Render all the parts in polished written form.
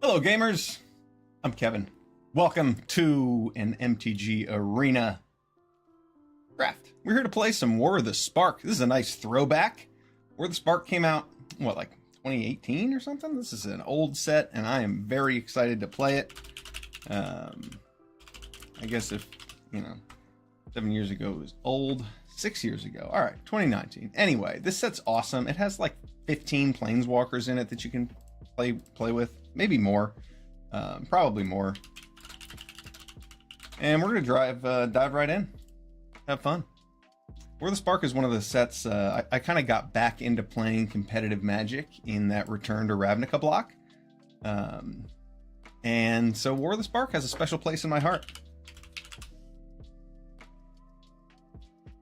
Hello, gamers. I'm Kevin. Welcome to an MTG Arena draft. We're here to play some War of the Spark. This is a nice throwback. War of the Spark came out, what, like 2018 or something? This is an old set, and I am very excited to play it. I guess if, 7 years ago it was old. 6 years ago. All right, 2019. Anyway, this set's awesome. It has like 15 planeswalkers in it that you can play with. Maybe more. Probably more. And we're gonna dive right in. Have fun. War of the Spark is one of the sets I kind of got back into playing competitive Magic in that Return to Ravnica block. And so War of the Spark has a special place in my heart.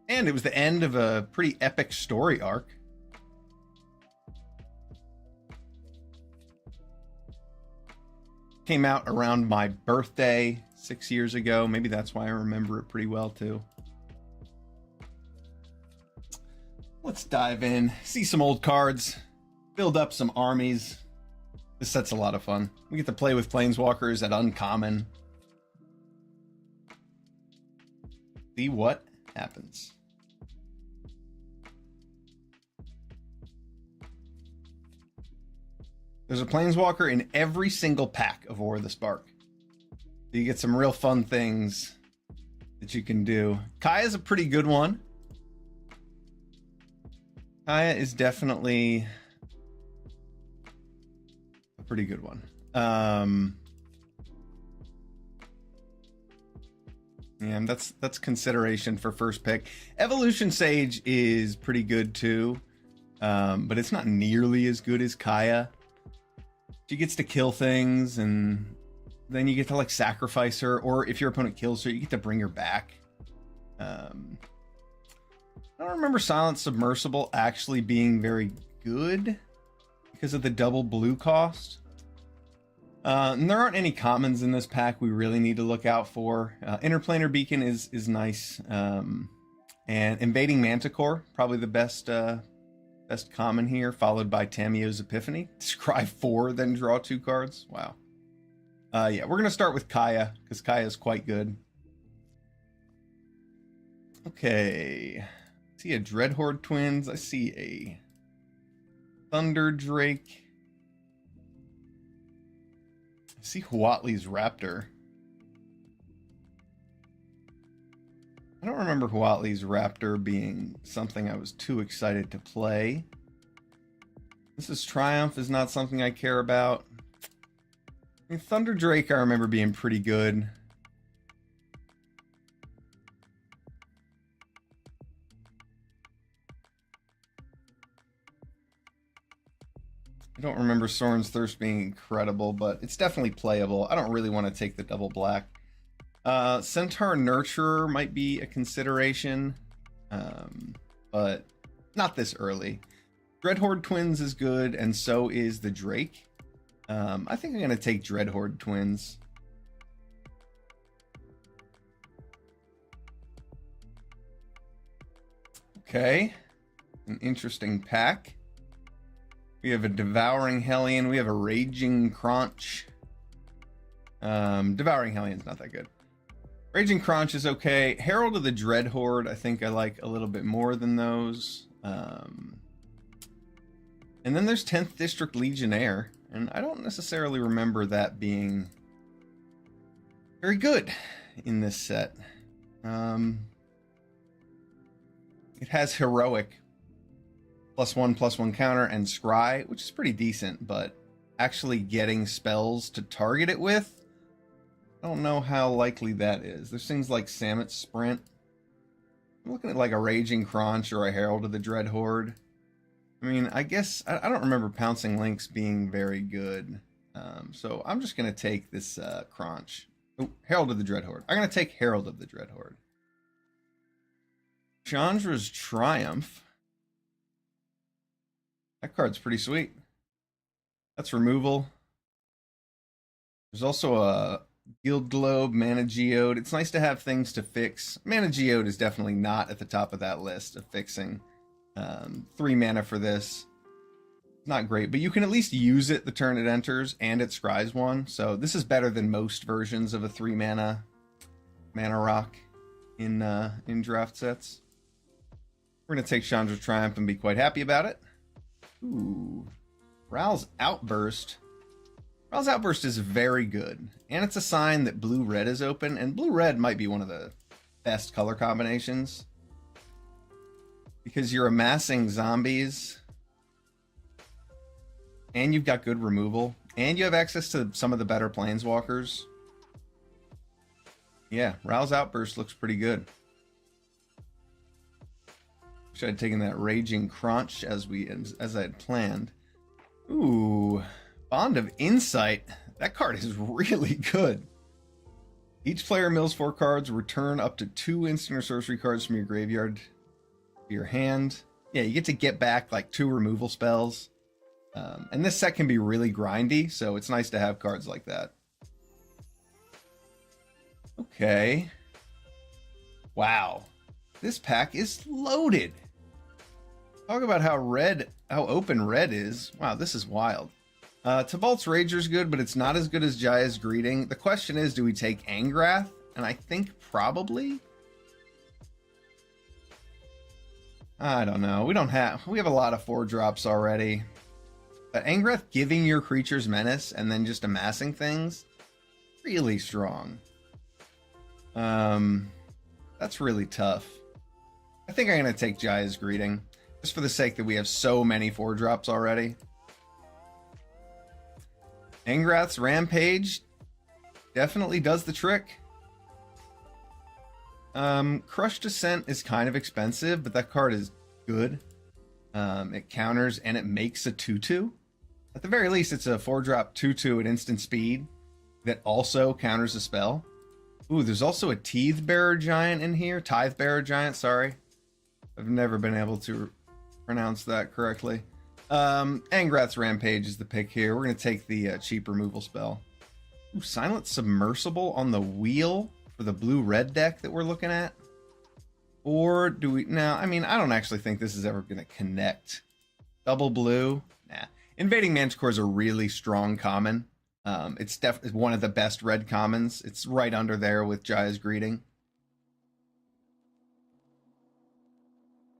And it was the end of a pretty epic story arc. Came out around my birthday 6 years ago. Maybe that's why I remember it pretty well too. Let's dive in, see some old cards, build up some armies. This set's a lot of fun. We get to play with planeswalkers at uncommon. See what happens. There's a planeswalker in every single pack of War of the Spark. You get some real fun things that you can do. Kaya's a pretty good one. Kaya is definitely a pretty good one. And that's consideration for first pick. Evolution Sage is pretty good too, but it's not nearly as good as Kaya. She gets to kill things, and then you get to like sacrifice her, or if your opponent kills her, you get to bring her back. I don't remember Silent Submersible actually being very good because of the double blue cost. And there aren't any commons in this pack we really need to look out for. Interplanar Beacon is nice. And Invading Manticore, probably the best common here, followed by Tamiyo's Epiphany. Scry 4, then draw 2 cards. Wow. Yeah, we're going to start with Kaya, because Kaya is quite good. Okay. I see a Dreadhorde Twins. I see a Thunder Drake. I see Huatli's Raptor. I don't remember Huatli's Raptor being something I was too excited to play. This is Triumph is not something I care about. I mean, Thunder Drake I remember being pretty good. I don't remember Sorin's Thirst being incredible, but it's definitely playable. I don't really want to take the double black. Centaur Nurturer might be a consideration, but not this early. Dreadhorde Twins is good, and so is the Drake. I think I'm going to take Dreadhorde Twins. Okay, an interesting pack. We have a Devouring Hellion. We have a Raging Crunch. Devouring Hellion's not that good. Raging Crunch is okay. Herald of the Dreadhorde, I think I like a little bit more than those. And then there's 10th District Legionnaire, and I don't necessarily remember that being very good in this set. It has Heroic, +1/+1 counter, and Scry, which is pretty decent, but actually getting spells to target it with, I don't know how likely that is. There's things like Samet Sprint. I'm looking at like a Raging Crunch or a Herald of the Dreadhorde. I mean, I guess I don't remember Pouncing Lynx being very good. So I'm just going to take this Crunch. Oh, Herald of the Dreadhorde. I'm going to take Herald of the Dreadhorde. Chandra's Triumph. That card's pretty sweet. That's removal. There's also a Guild Globe, Mana Geode. It's nice to have things to fix. Mana Geode is definitely not at the top of that list of fixing. 3 mana for this. Not great, but you can at least use it the turn it enters, and it scries one. So this is better than most versions of a 3 mana rock in draft sets. We're gonna take Chandra's Triumph and be quite happy about it. Ooh, Ral's Outburst. Ral's Outburst is very good, and it's a sign that blue-red is open, and blue-red might be one of the best color combinations because you're amassing zombies, and you've got good removal, and you have access to some of the better planeswalkers. Yeah, Ral's Outburst looks pretty good. Wish I had taken that Raging Crunch as I had planned. Ooh, Bond of Insight. That card is really good. Each player mills 4 cards. Return up to 2 instant or sorcery cards from your graveyard to your hand. Yeah, you get to get back like 2 removal spells. And this set can be really grindy, so it's nice to have cards like that. Okay. Wow. This pack is loaded. Talk about how open red is. Wow, this is wild. Tibalt's Rager's good, but it's not as good as Jaya's Greeting. The question is, do we take Angrath? And I think probably. I don't know. We have a lot of 4-drops already. But Angrath giving your creatures menace and then just amassing things, really strong. That's really tough. I think I'm going to take Jaya's Greeting, just for the sake that we have so many 4-drops already. Angrath's Rampage definitely does the trick. Crushed Descent is kind of expensive, but that card is good. It counters and it makes a 2/2. At the very least, it's a 4-drop 2/2 at instant speed that also counters a spell. Ooh, there's also a Tithe-Bearer Giant in here. Tithe-Bearer Giant, sorry. I've never been able to pronounce that correctly. Angrath's Rampage is the pick here. We're going to take the cheap removal spell. Ooh, Silent Submersible on the wheel for the blue-red deck that we're looking at. Or do we... No, I mean, I don't actually think this is ever going to connect. Double blue? Nah. Invading Manticore is a really strong common. It's one of the best red commons. It's right under there with Jaya's Greeting.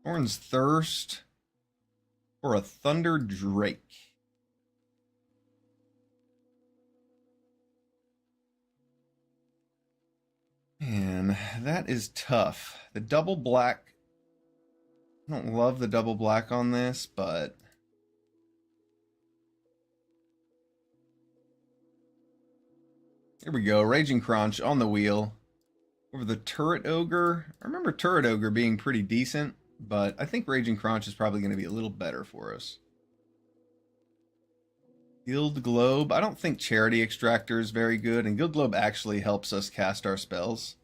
Thorn's Thirst or a Thunder Drake. Man, that is tough. The double black. I don't love the double black on this, but here we go. Raging Crunch on the wheel. Over the Turret Ogre. I remember Turret Ogre being pretty decent, but I think Raging Crunch is probably going to be a little better for us. Guild Globe. I don't think Charity Extractor is very good, and Guild Globe actually helps us cast our spells.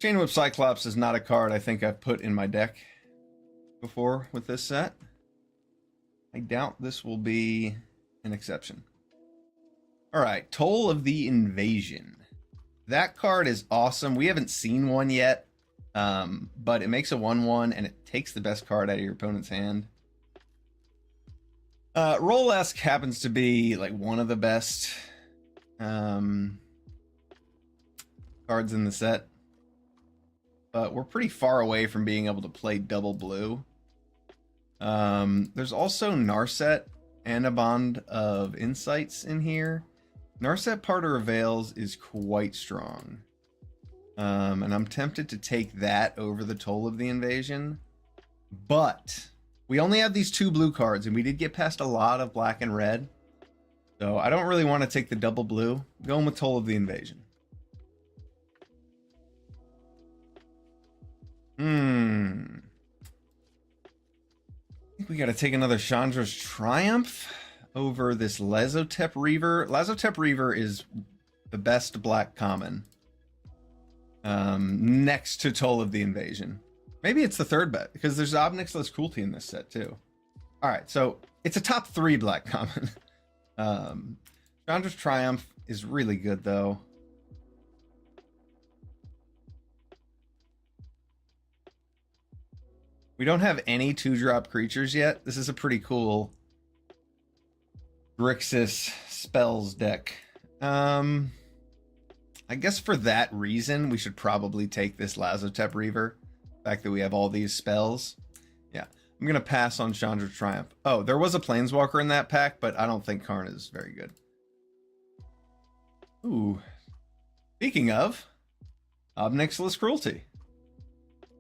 Chain Whip Cyclops is not a card I think I've put in my deck before with this set. I doubt this will be an exception. Alright, Toll of the Invasion. That card is awesome. We haven't seen one yet. But it makes a 1/1 and it takes the best card out of your opponent's hand. Roll-esque happens to be like one of the best cards in the set. But we're pretty far away from being able to play double blue. There's also Narset and a Bond of Insights in here. Narset Parter of Veils is quite strong. And I'm tempted to take that over the Toll of the Invasion. But we only have these 2 blue cards, and we did get past a lot of black and red. So I don't really want to take the double blue. I'm going with Toll of the Invasion. I think we got to take another Chandra's Triumph over this Lazotep Reaver. Lazotep Reaver is the best black common. Next to Toll of the Invasion. Maybe it's the third bet, because there's Obnixless Cruelty in this set too. Alright, so it's a top 3 black common. Chandra's Triumph is really good though. We don't have any 2-drop creatures yet. This is a pretty cool Grixis spells deck. I guess for that reason, we should probably take this Lazotep Reaver. The fact that we have all these spells. Yeah, I'm going to pass on Chandra's Triumph. Oh, there was a Planeswalker in that pack, but I don't think Karn is very good. Ooh. Speaking of, Obnixilis Cruelty.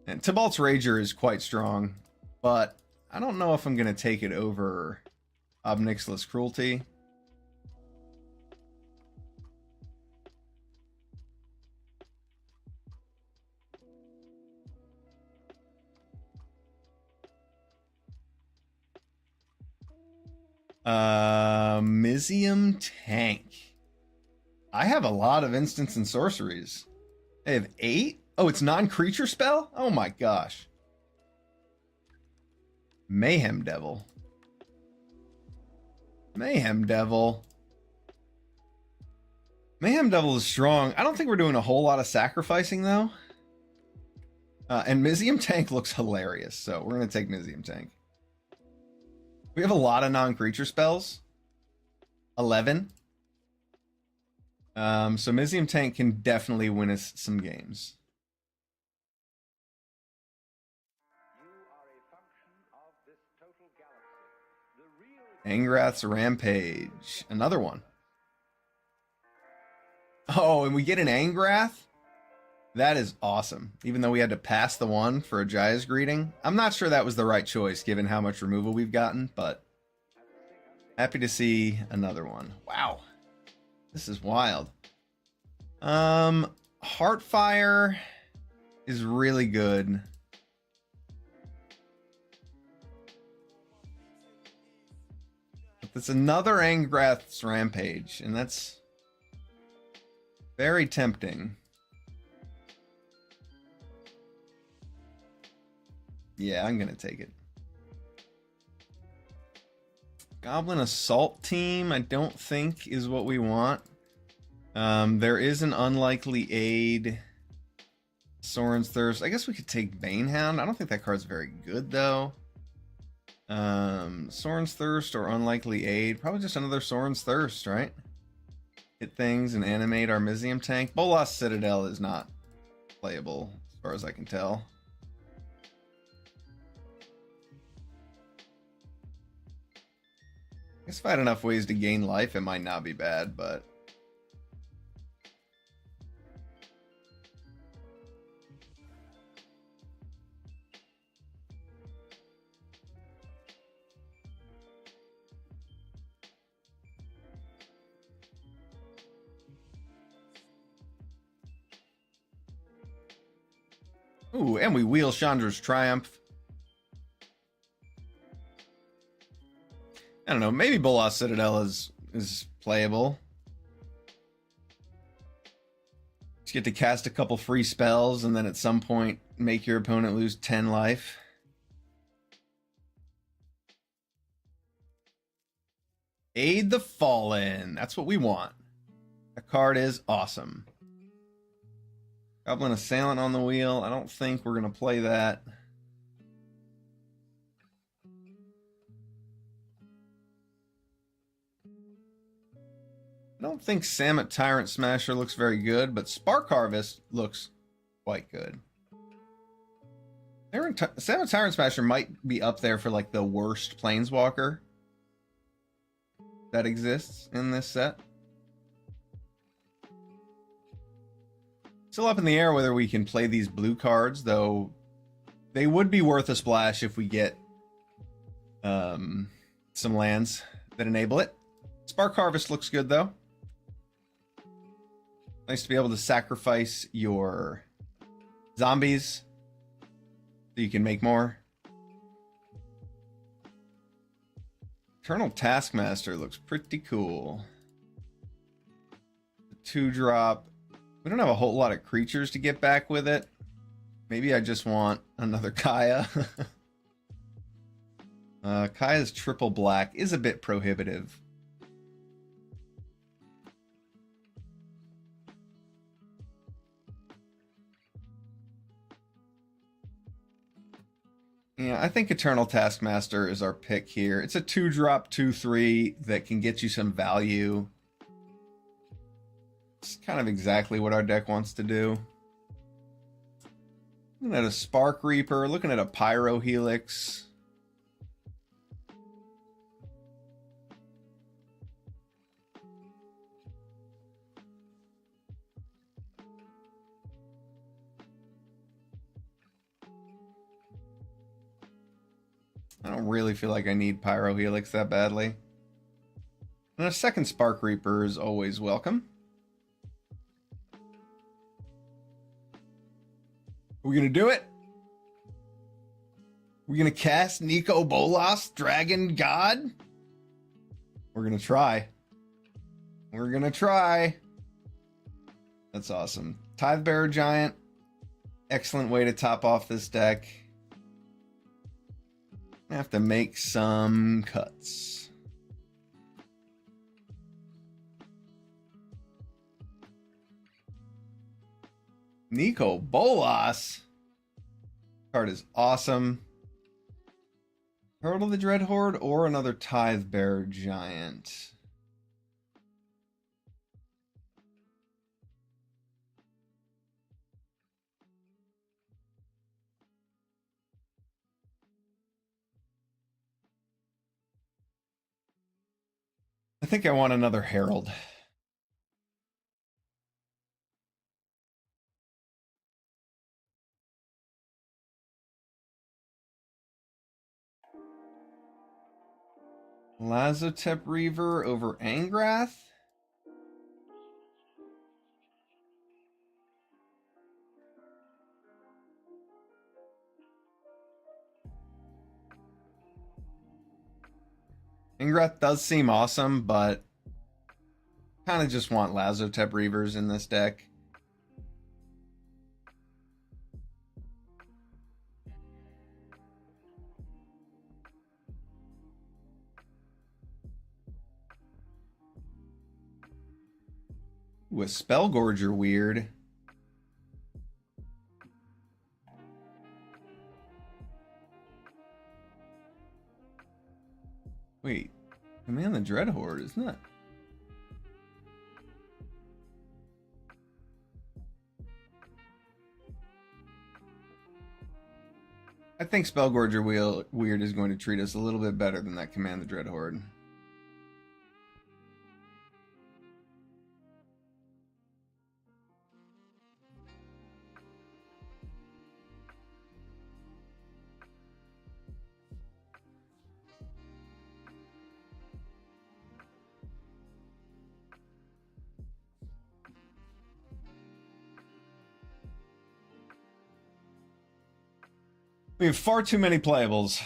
And Tibalt's Rager is quite strong, but I don't know if I'm going to take it over Obnixilis Cruelty. Mizium Tank. I have a lot of instants and sorceries. I have 8? Oh, it's non-creature spell? Oh my gosh. Mayhem Devil. Mayhem Devil. Mayhem Devil is strong. I don't think we're doing a whole lot of sacrificing, though. And Mizium Tank looks hilarious, so we're going to take Mizium Tank. We have a lot of non-creature spells. 11. So Mizium Tank can definitely win us some games. Angrath's Rampage. Another one. Oh, and we get an Angrath? That is awesome. Even though we had to pass the one for a Jaya's Greeting. I'm not sure that was the right choice given how much removal we've gotten, but happy to see another one. Wow. This is wild. Heartfire is really good. It's another Angrath's Rampage, and that's very tempting. Yeah, I'm gonna take it. Goblin Assault Team, I don't think is what we want. There is an Unlikely Aid. Soren's Thirst. I guess we could take Banehound. I don't think that card's very good, though. Soren's Thirst or Unlikely Aid. Probably just another Soren's Thirst, right? Hit things and animate our Mizium Tank. Bolas Citadel is not playable, as far as I can tell. I guess if I had enough ways to gain life, it might not be bad, but... Ooh, and we wheel Chandra's Triumph. I don't know, maybe Bolas Citadel is playable. Just get to cast a couple free spells and then at some point make your opponent lose 10 life. Aid the Fallen. That's what we want. That card is awesome. Goblin Assailant on the wheel. I don't think we're going to play that. I don't think Samet Tyrant Smasher looks very good, but Spark Harvest looks quite good. Samet Tyrant Smasher might be up there for like the worst Planeswalker that exists in this set. Still up in the air whether we can play these blue cards, though they would be worth a splash if we get some lands that enable it. Spark Harvest looks good, though. Nice to be able to sacrifice your zombies so you can make more. Eternal Taskmaster looks pretty cool. 2-drop. We don't have a whole lot of creatures to get back with it. Maybe I just want another Kaya. Kaya's triple black is a bit prohibitive. Yeah, I think Eternal Taskmaster is our pick here. It's a 2-drop, 2/3 that can get you some value. It's kind of exactly what our deck wants to do. Looking at a Spark Reaper, looking at a Pyro Helix. I don't really feel like I need Pyro Helix that badly. And a second Spark Reaper is always welcome. Are we going to do it? We're going to cast Nico Bolas, Dragon God? We're going to try. We're going to try. That's awesome. Tidebearer Giant. Excellent way to top off this deck. I have to make some cuts. Nico Bolas. Card is awesome. Herald of the Dreadhorde or another Tidebearer Giant. I think I want another Herald. Lazotep Reaver over Angrath. Angrath does seem awesome, but kind of just want Lazotep Reavers in this deck. Ooh, a Spellgorger weird. Wait, Command the Dreadhorde, isn't it? I think Spellgorger Weird is going to treat us a little bit better than that Command the Dreadhorde. We have far too many playables.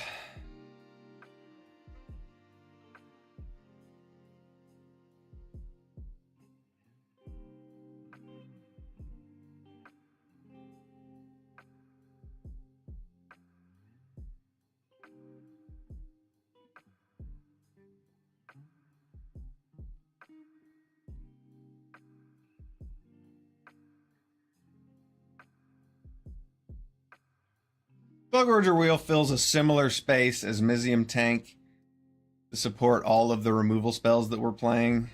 Spellgorger Wheel fills a similar space as Mizium Tank to support all of the removal spells that we're playing.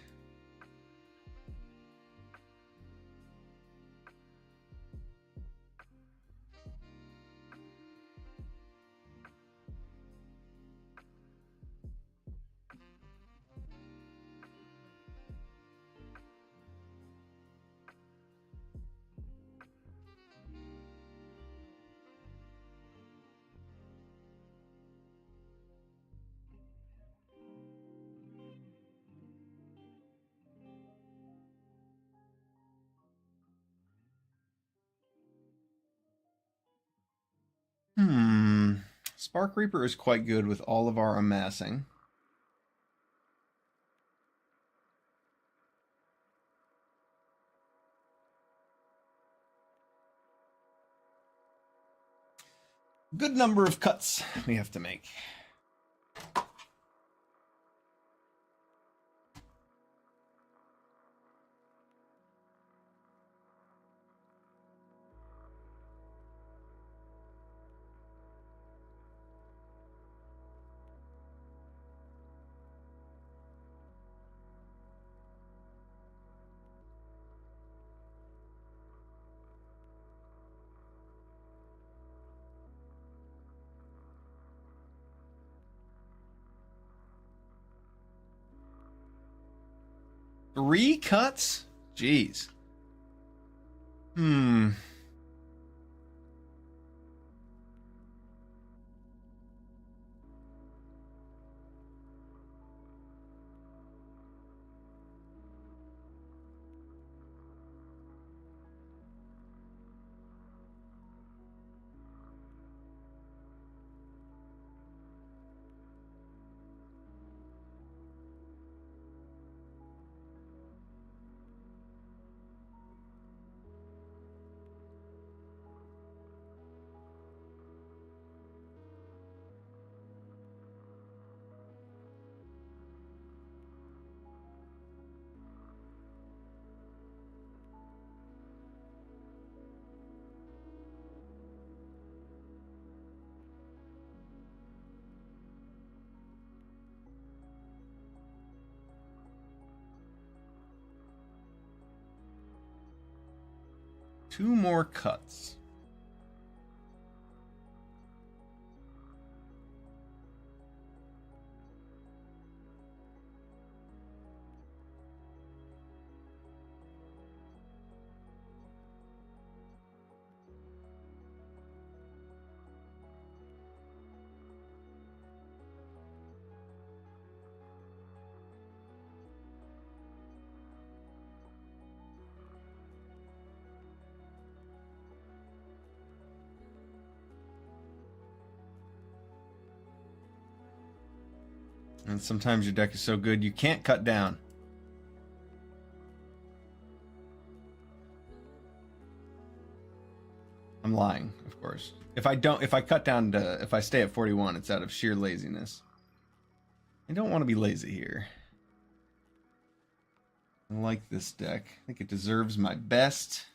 Spark Reaper is quite good with all of our amassing. Good number of cuts we have to make. 3 cuts? Jeez. Hmm. Two more cuts. And sometimes your deck is so good you can't cut down. I'm lying, of course. If I cut down to, if I stay at 41, it's out of sheer laziness. I don't want to be lazy here. I like this deck. I think it deserves my best.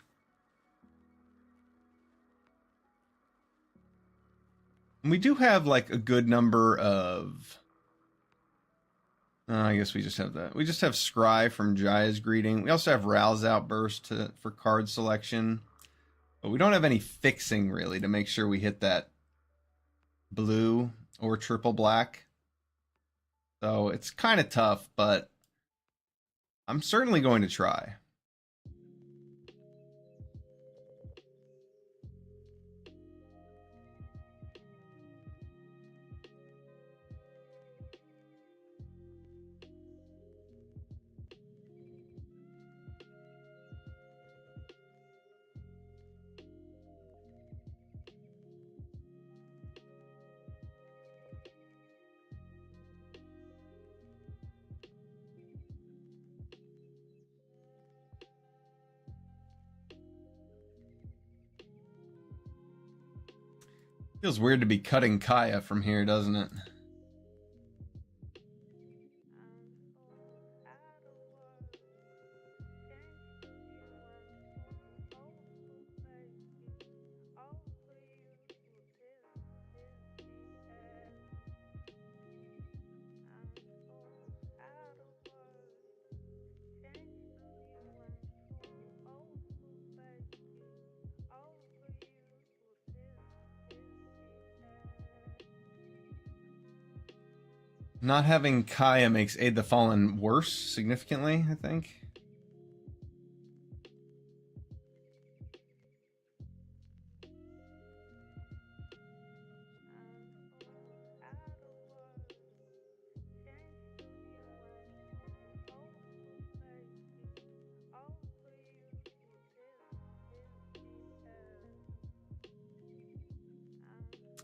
And we do have like a good number of... I guess we just have that. We just have Scry from Jaya's Greeting. We also have Ral's Outburst for card selection. But we don't have any fixing, really, to make sure we hit that blue or triple black. So it's kind of tough, but I'm certainly going to try. Feels weird to be cutting Kaya from here, doesn't it? Not having Kaya makes Aid the Fallen worse, significantly, I think.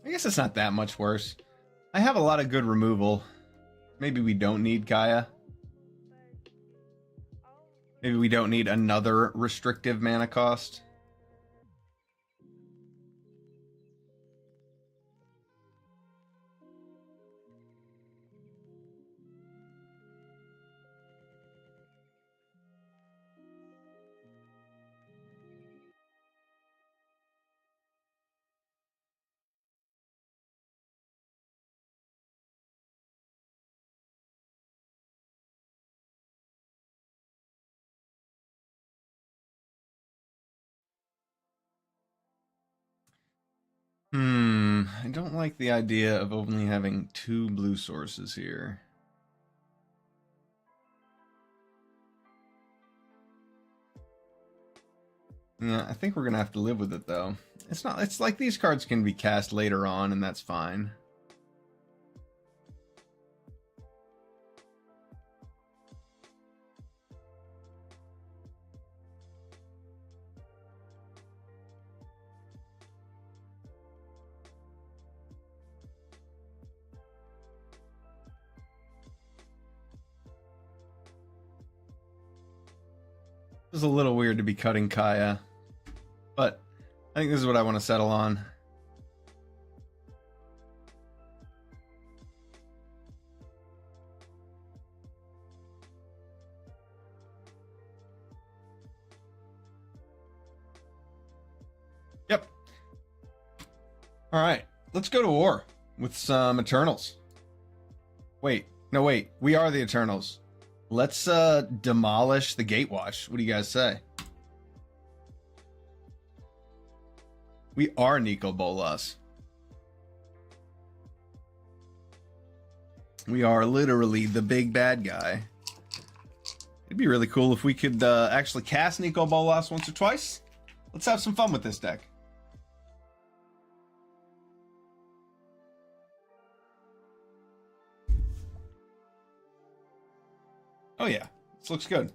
I guess it's not that much worse. I have a lot of good removal. Maybe we don't need Kaya. Maybe we don't need another restrictive mana cost. I don't like the idea of only having 2 blue sources here. Yeah, I think we're gonna have to live with it though. It's not. It's like these cards can be cast later on, and that's fine. It was a little weird to be cutting Kaya, but I think this is what I want to settle on. Yep. All right, let's go to war with some Eternals. Wait, no, wait. We are the Eternals. Let's demolish the Gatewatch. What do you guys say? We are Nico Bolas. We are literally the big bad guy. It'd be really cool if we could actually cast Nico Bolas once or twice. Let's have some fun with this deck. Oh yeah, this looks good.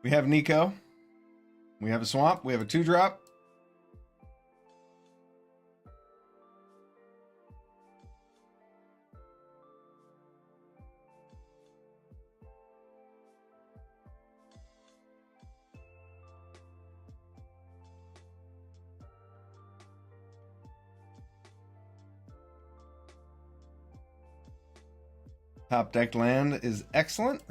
We have Nico. We have a Swamp. We have a 2-drop. Top decked land is excellent.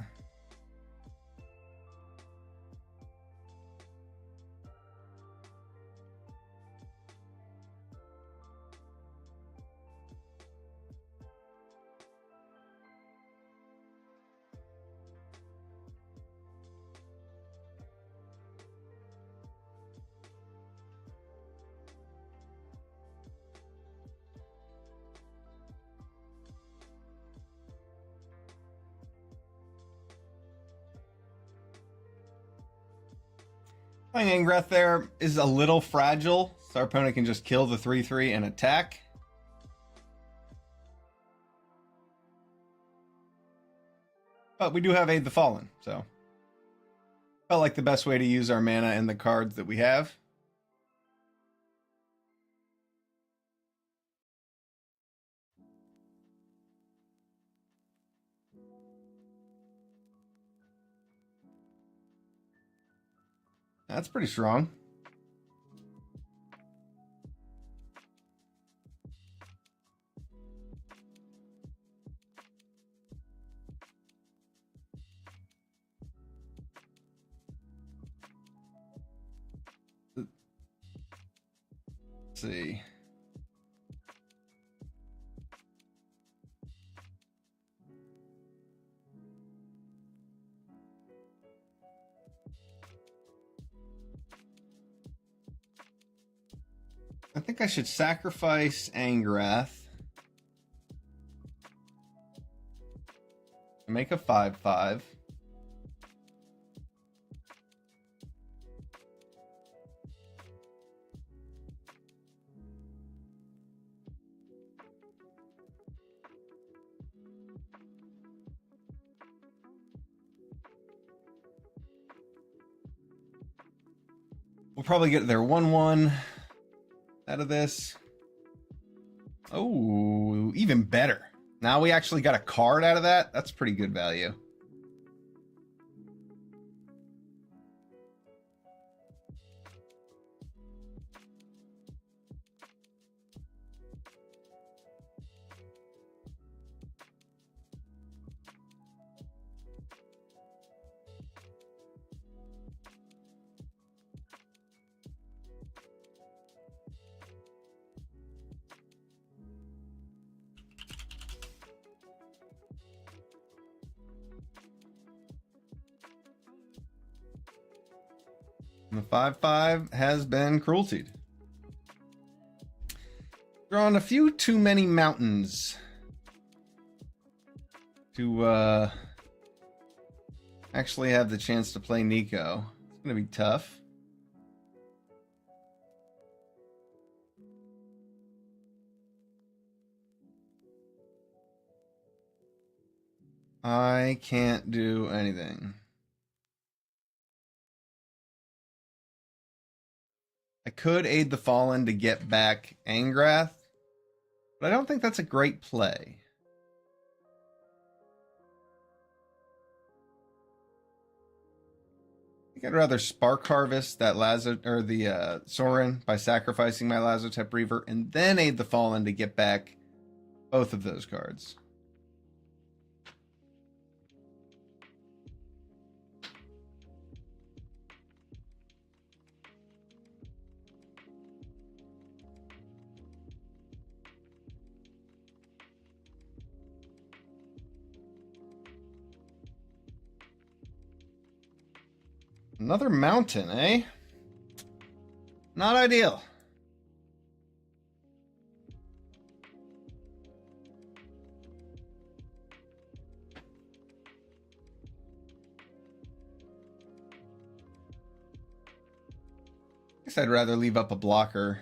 Playing Angrath there is a little fragile, so our opponent can just kill the 3/3 and attack. But we do have Aid the Fallen, so felt like the best way to use our mana and the cards that we have. That's pretty strong. Let's see. I think I should sacrifice Angrath to make a 5/5. We'll probably get their 1/1 out of this. Oh, even better. Now we actually got a card out of that. That's pretty good value. And the 5/5 has been crueltied. Drawn a few too many mountains to actually have the chance to play Nico. It's going to be tough. I can't do anything. I could aid the fallen to get back Angrath, but I don't think that's a great play. I think I'd rather Spark Harvest that or the Sorin by sacrificing my Lazotep Reaver and then aid the fallen to get back both of those cards. Another mountain, eh? Not ideal. I guess I'd rather leave up a blocker.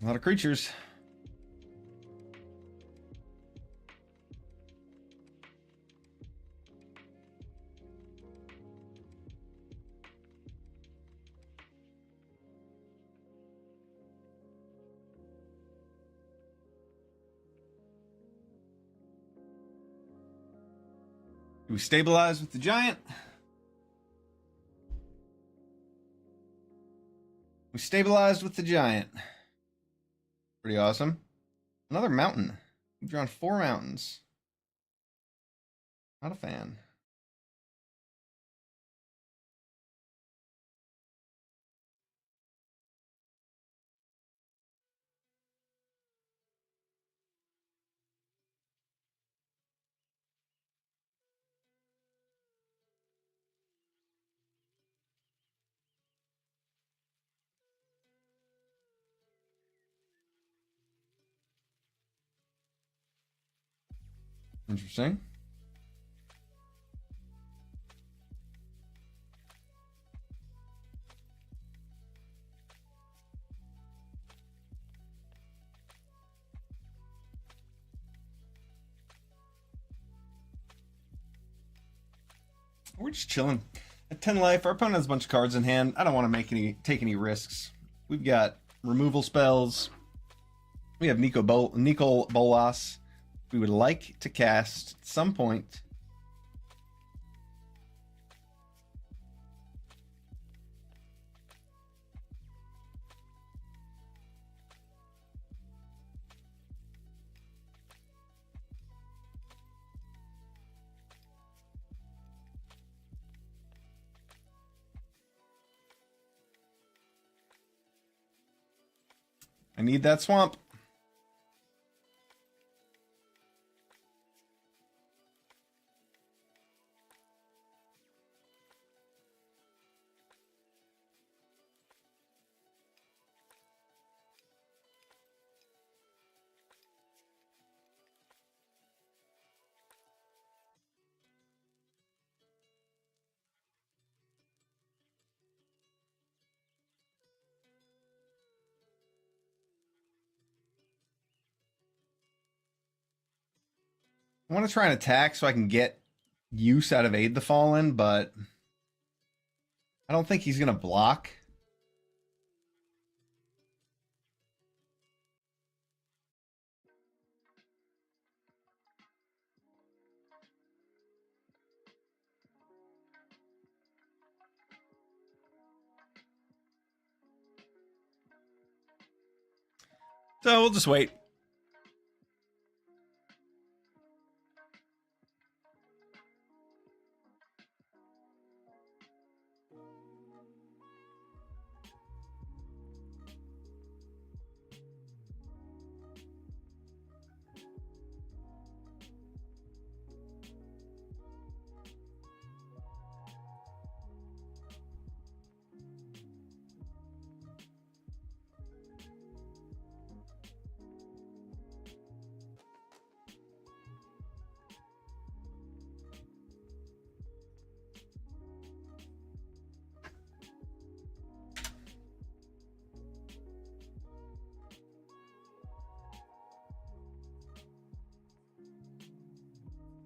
A lot of creatures. Do we stabilize with the giant? We stabilized with the giant. Pretty awesome. Another mountain. We've drawn 4 mountains. Not a fan. Interesting. We're just chilling. At 10 life, our opponent has a bunch of cards in hand. I don't want to take any risks. We've got removal spells. We have Nicol Bolas. We would like to cast at some point. I need that swamp. I want to try and attack so I can get use out of Aid the Fallen, but I don't think he's going to block. So we'll just wait.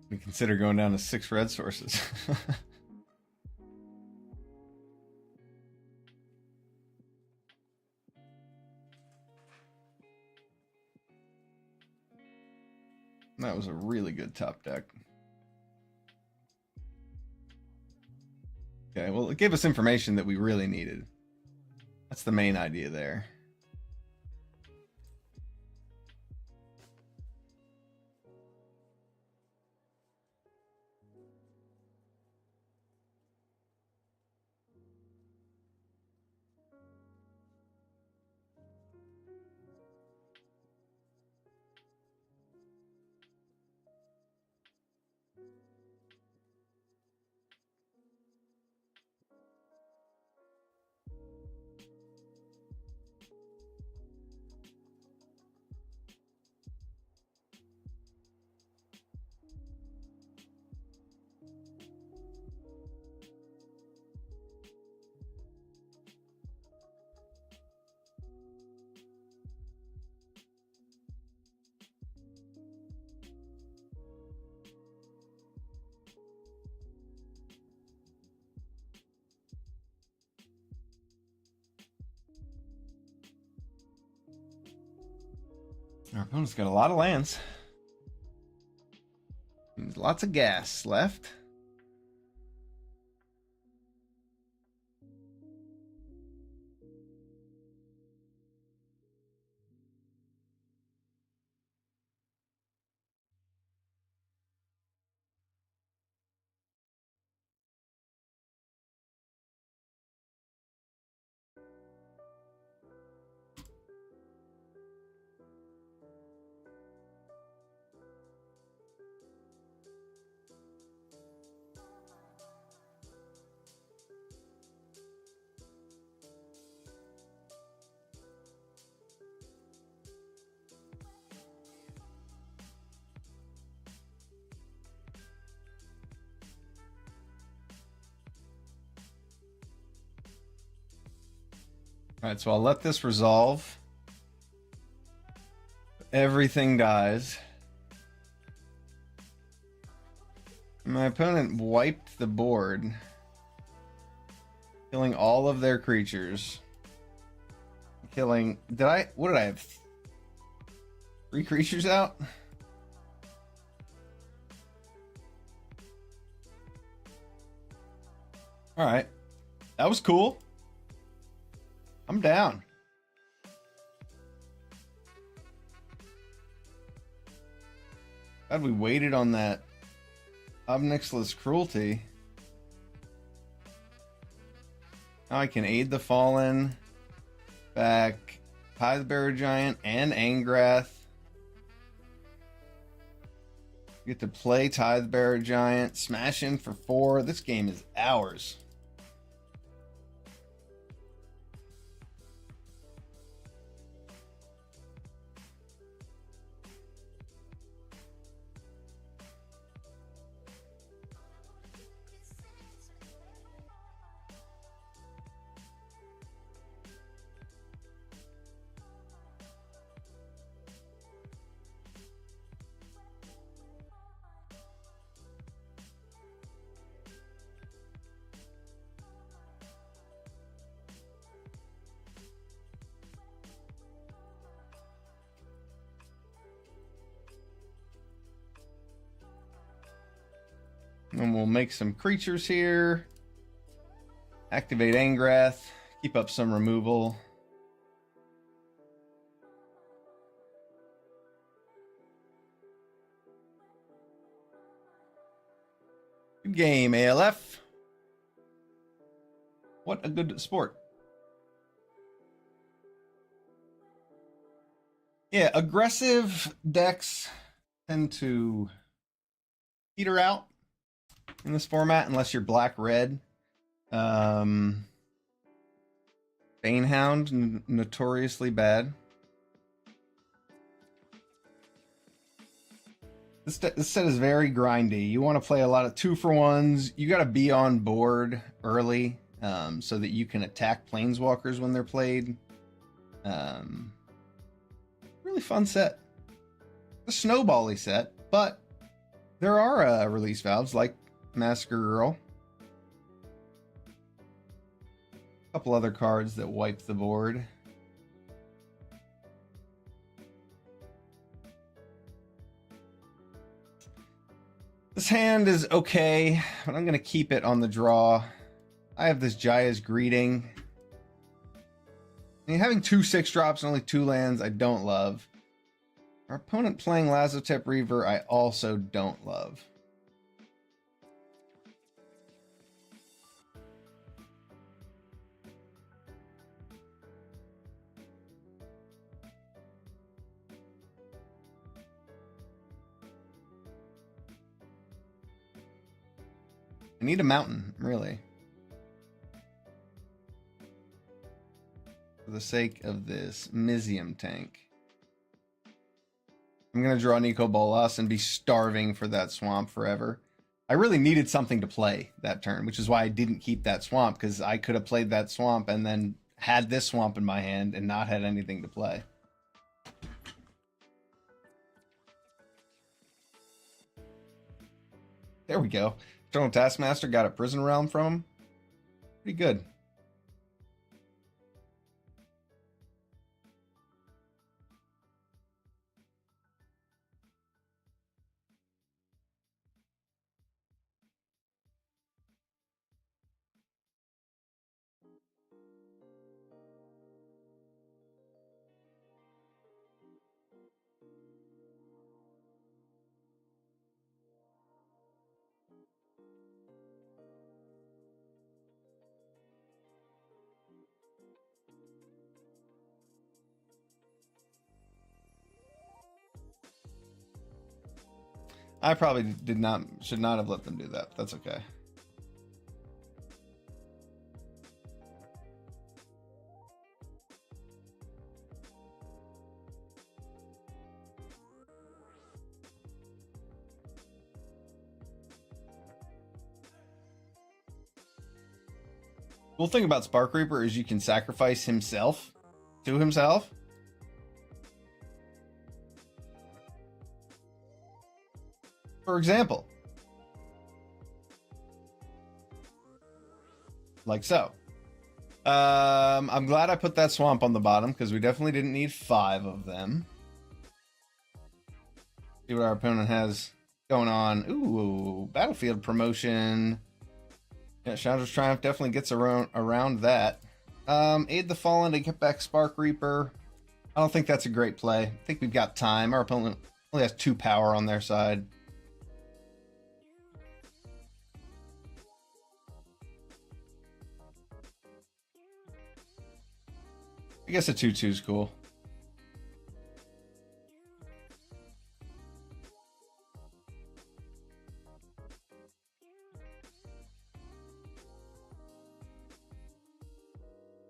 We consider going down to 6 red sources. That was a really good top deck. Okay, well, it gave us information that we really needed. That's the main idea there. Our opponent's got a lot of lands. There's lots of gas left. All right, so I'll let this resolve. Everything dies. My opponent wiped the board, killing all of their creatures. Killing... What did I have? 3 creatures out? Alright. That was cool. I'm down. God, we waited on that Obnixilis Cruelty. Now I can aid the Fallen, back Tidebearer Giant and Angrath. Get to play Tidebearer Giant, smash in for 4. This game is ours. And we'll make some creatures here. Activate Angrath. Keep up some removal. Good game, ALF. What a good sport. Yeah, aggressive decks tend to peter out in this format unless you're black-red. Banehound, notoriously bad. This set is very grindy. You want to play a lot of 2-for-1s. You got to be on board early so that you can attack planeswalkers when they're played. Really fun set. A snowbally set, but There are release valves like Massacre Girl. A couple other cards that wipe the board. This hand is okay, but I'm going to keep it on the draw. I have this Jaya's Greeting. I mean, having 2 6-drops and only 2 lands, I don't love. Our opponent playing Lazotep Reaver, I also don't love. I need a mountain, really. For the sake of this Mizium tank. I'm going to draw Nico Bolas and be starving for that swamp forever. I really needed something to play that turn, which is why I didn't keep that swamp, because I could have played that swamp and then had this swamp in my hand and not had anything to play. There we go. Eternal Taskmaster got a Prison Realm from him. Pretty good. I probably should not have let them do that. That's okay. Cool thing about Spark Reaper is you can sacrifice himself to himself. For example, like so. I'm glad I put that swamp on the bottom because we definitely didn't need 5 of them. See what our opponent has going on. Ooh, battlefield promotion. Yeah, Chandra's Triumph definitely gets around that. Aid the Fallen to get back Spark Reaper. I don't think that's a great play. I think we've got time. Our opponent only has 2 power on their side. I guess a 2/2 is cool.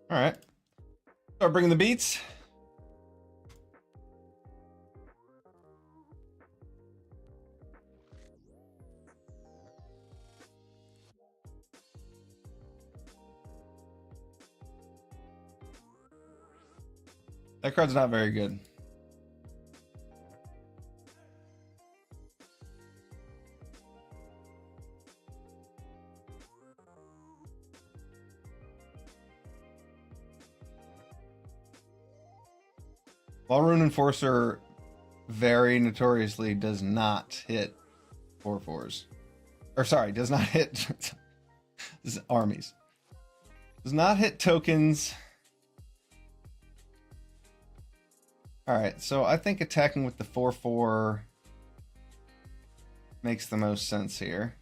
All right. Start bringing the beats. That card's not very good. While Rune Enforcer very notoriously does not hit 4/4s. Or sorry, does not hit armies. Does not hit tokens. Alright, so I think attacking with the 4/4 makes the most sense here.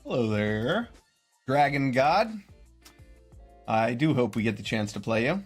Hello there, Dragon God. I do hope we get the chance to play you.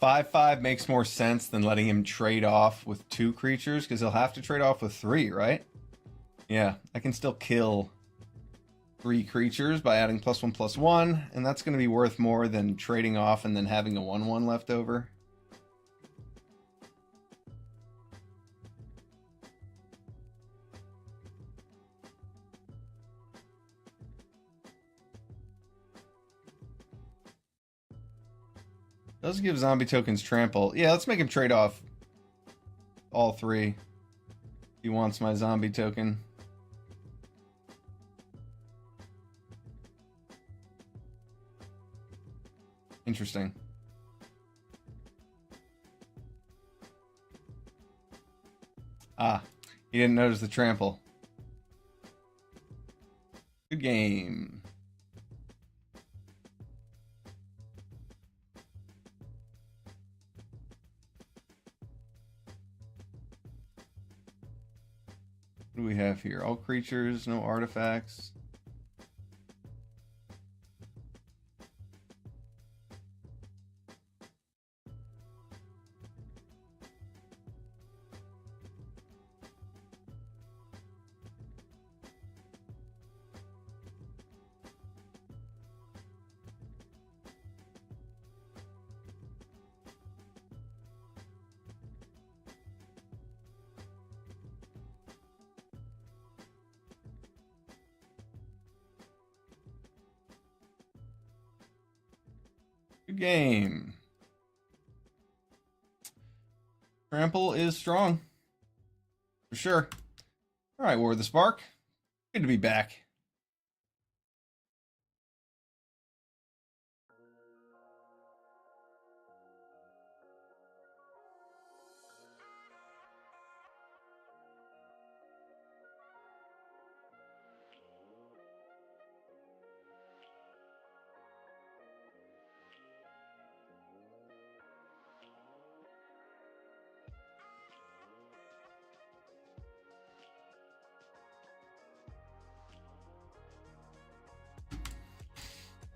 5/5 makes more sense than letting him trade off with 2 creatures, because he'll have to trade off with 3, right? Yeah, I can still kill 3 creatures by adding +1/+1, and that's going to be worth more than trading off and then having a 1/1 left over. Does give zombie tokens trample. Yeah, let's make him trade off all 3. He wants my zombie token. Interesting. Ah, he didn't notice the trample. Good game. What do we have here? All creatures, no artifacts. Good game. Trample is strong. For sure. Alright, War of the Spark. Good to be back.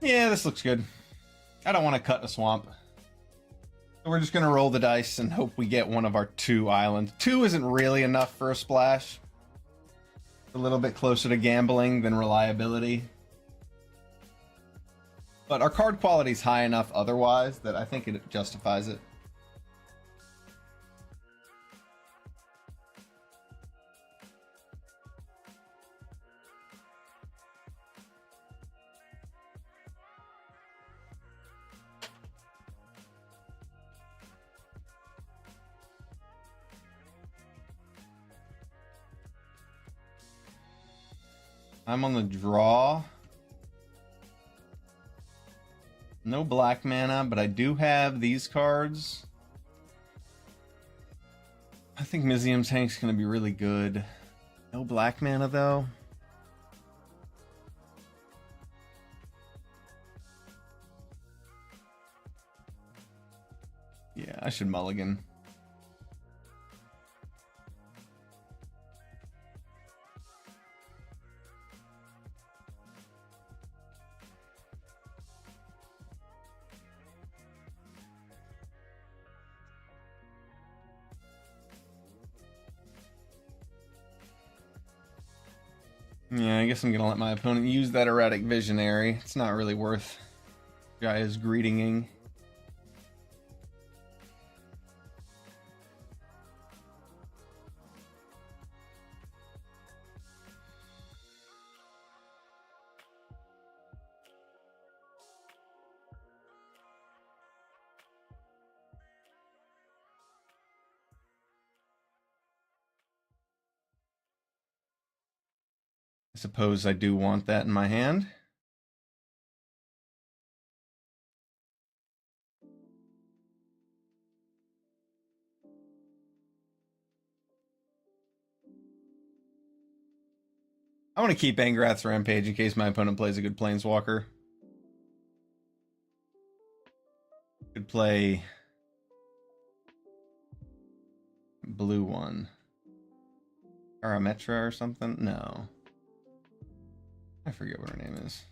Yeah, this looks good. I don't want to cut a swamp. So we're just going to roll the dice and hope we get one of our 2 islands. 2 isn't really enough for a splash. A little bit closer to gambling than reliability. But our card quality is high enough otherwise that I think it justifies it. I'm on the draw. No black mana, but I do have these cards. I think Museum Tank's going to be really good. No black mana, though. Yeah, I should mulligan. Yeah, I guess I'm gonna let my opponent use that erratic visionary. It's not really worth Gaya's greetinging. I suppose I do want that in my hand. I want to keep Angrath's Rampage in case my opponent plays a good Planeswalker. Could play blue one. Arametra or something? No. I forget what her name is.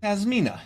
Hasmina.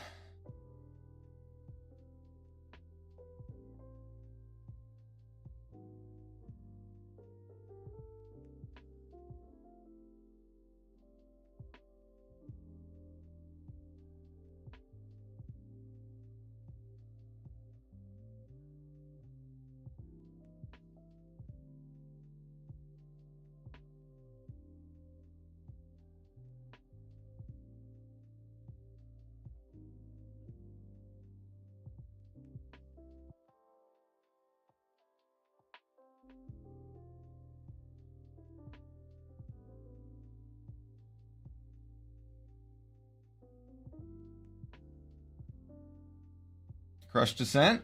Crush Descent.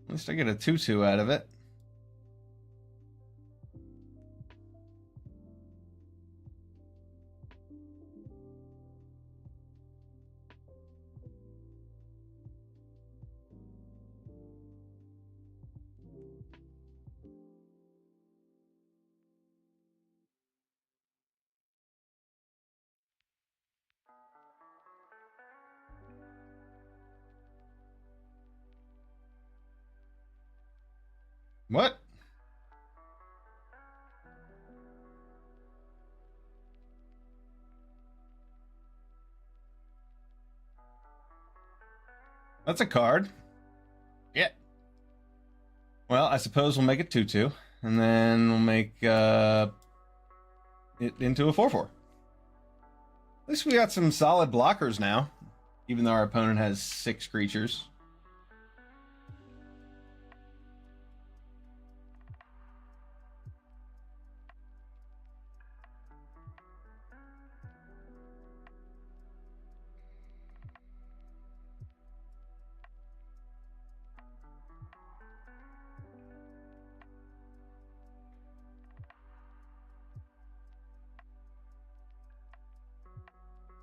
At least I get a 2/2 out of it. What? That's a card. Yeah. Well, I suppose we'll make it 2/2, and then we'll make it into a 4/4. At least we got some solid blockers now, even though our opponent has 6 creatures.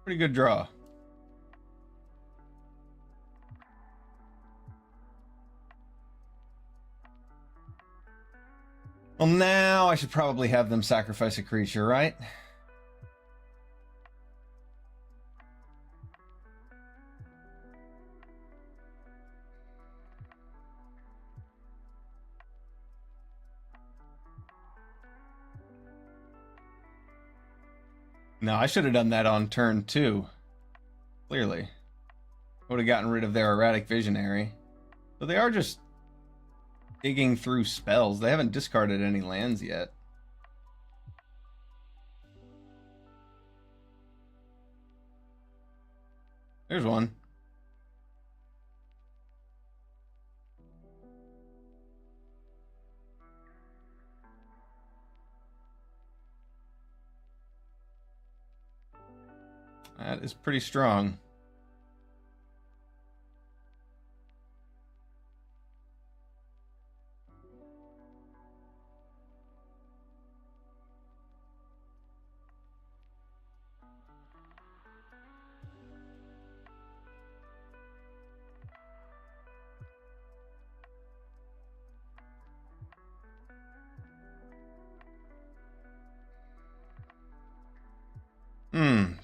Pretty good draw. Well, now I should probably have them sacrifice a creature, right? No, I should have done that on turn 2. Clearly. I would have gotten rid of their erratic visionary. But they are just digging through spells. They haven't discarded any lands yet. There's one. That is pretty strong.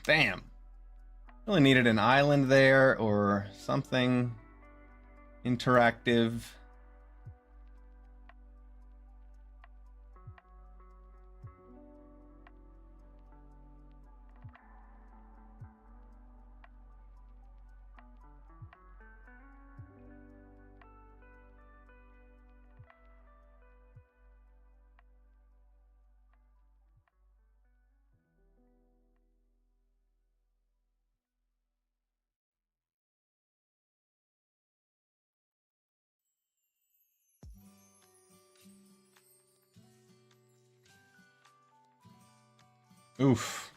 Damn. Really needed an island there or something interactive. Oof.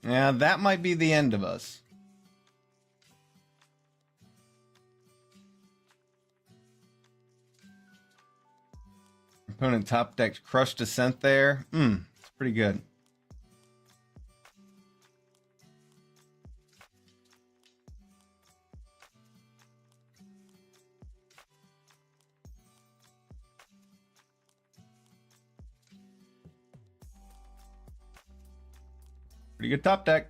Yeah, that might be the end of us. Opponent top deck Crush Descent there. It's pretty good. Pretty good top deck.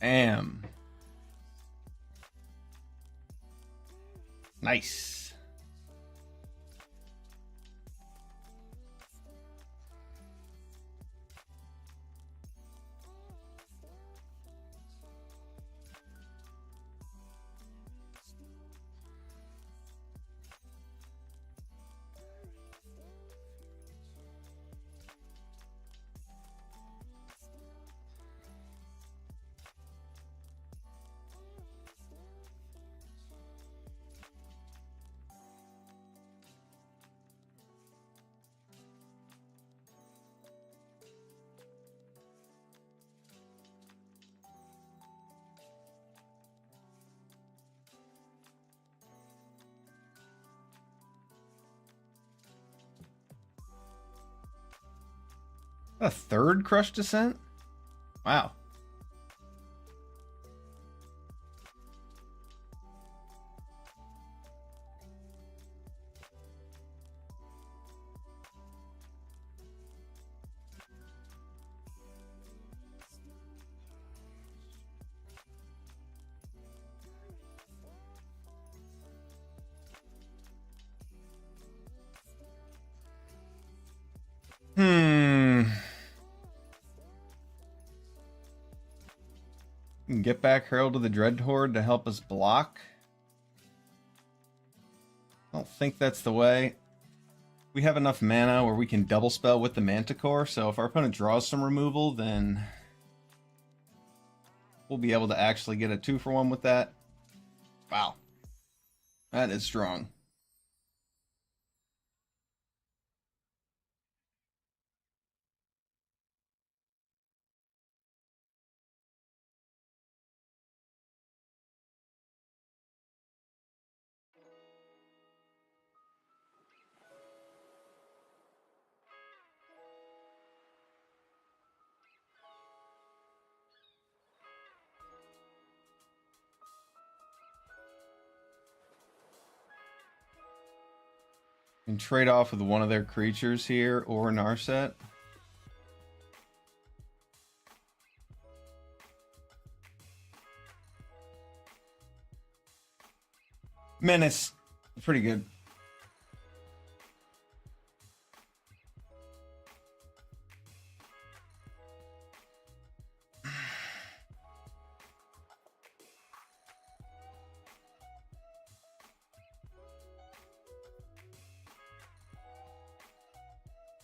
Bam. Nice. A third Crush Descent? Wow. Get back Herald of the Dreadhorde to help us block. I don't think that's the way. We have enough mana where we can double spell with the Manticore, so if our opponent draws some removal, then we'll be able to actually get a 2-for-1 with that. Wow. That is strong. And trade off with one of their creatures here or Narset. Menace. Pretty good.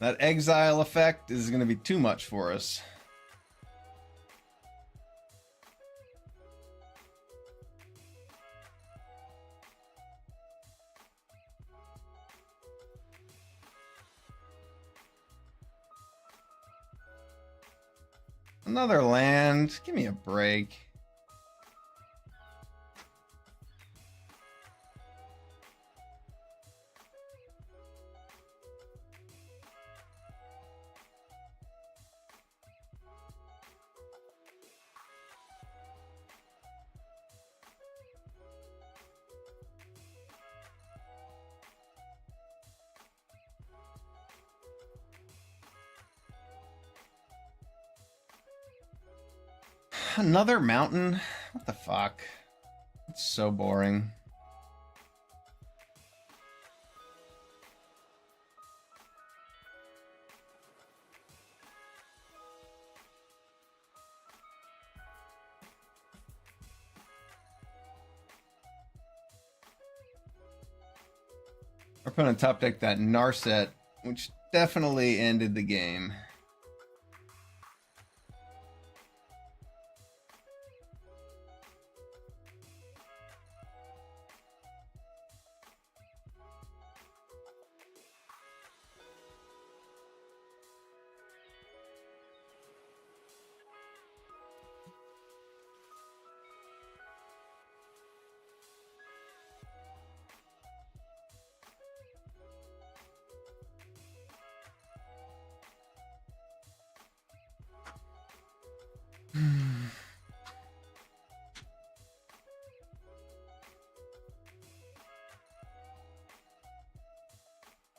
That exile effect is going to be too much for us. Another land. Give me a break. Another mountain? What the fuck? It's so boring. Our opponent top decked that Narset, which definitely ended the game.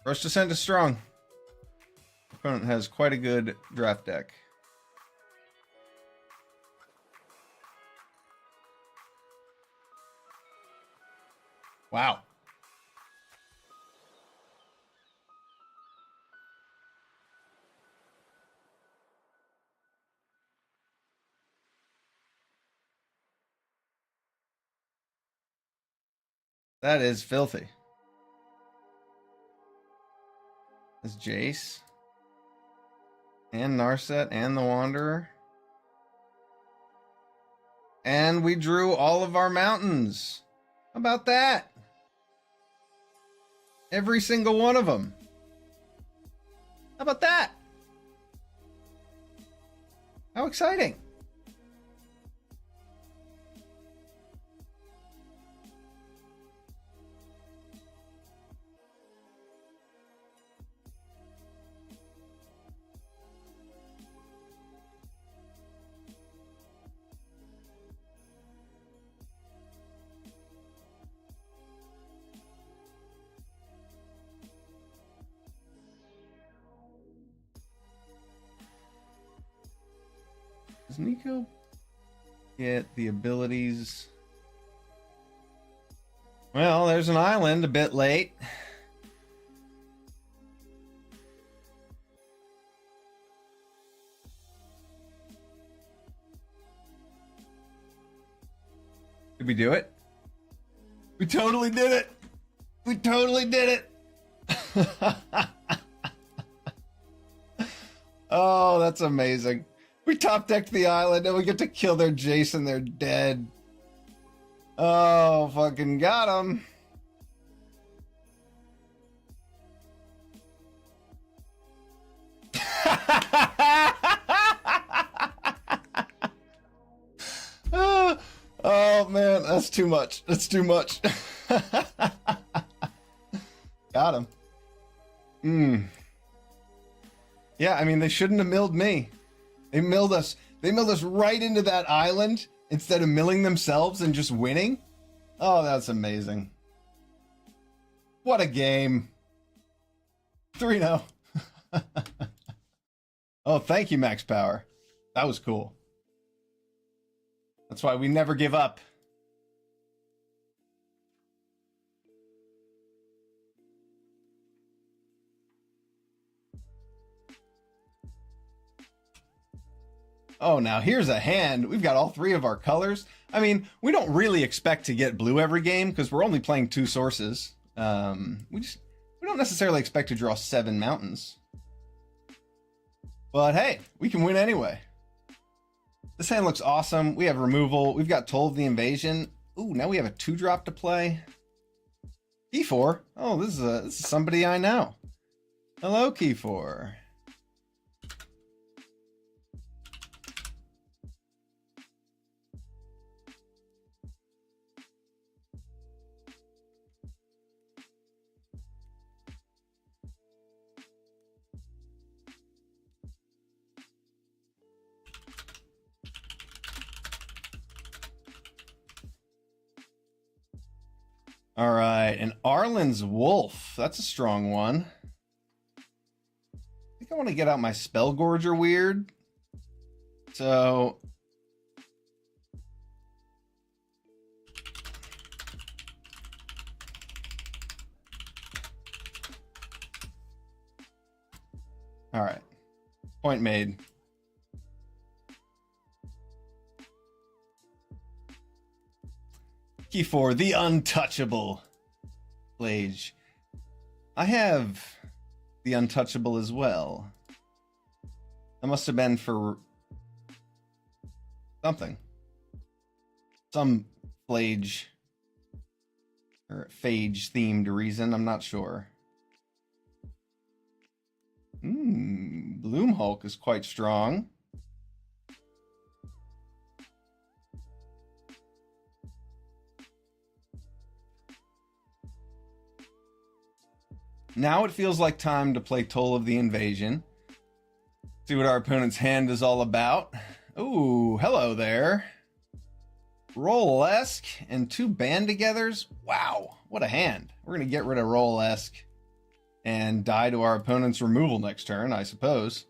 Rush Descent is strong. Opponent has quite a good draft deck. Wow. That is filthy. That's Jace. And Narset and the Wanderer. And we drew all of our mountains. How about that? Every single one of them. How about that? How exciting. Does Nico get the abilities? Well, there's an island a bit late. Did we do it? We totally did it. We totally did it. Oh, that's amazing. We top decked the island and we get to kill their Jason. They're dead. Oh, fucking got him. Oh, man, that's too much. That's too much. Got him. Yeah, I mean, they shouldn't have milled me. They milled us. They milled us right into that island instead of milling themselves and just winning. Oh, that's amazing. What a game. 3-0. Oh, thank you, Max Power. That was cool. That's why we never give up. Oh, now here's a hand. We've got all three of our colors. I mean, we don't really expect to get blue every game because we're only playing 2 sources. We don't necessarily expect to draw 7 mountains. But hey, we can win anyway. This hand looks awesome. We have removal. We've got Toll of the Invasion. Ooh, now we have a 2-drop to play. Key4. Oh, this is somebody I know. Hello, Key4. All right, and Arlen's Wolf. That's a strong one. I think I want to get out my Spellgorger weird. So... all right, point made. Key4, the Untouchable. Plage. I have the Untouchable as well. That must have been for something. Some Plage or Phage themed reason. I'm not sure. Bloom Hulk is quite strong. Now it feels like time to play Toll of the Invasion. See what our opponent's hand is all about. Ooh, hello there. Roll-esque and 2 band-togethers. Wow, what a hand. We're going to get rid of Roll-esque and die to our opponent's removal next turn, I suppose.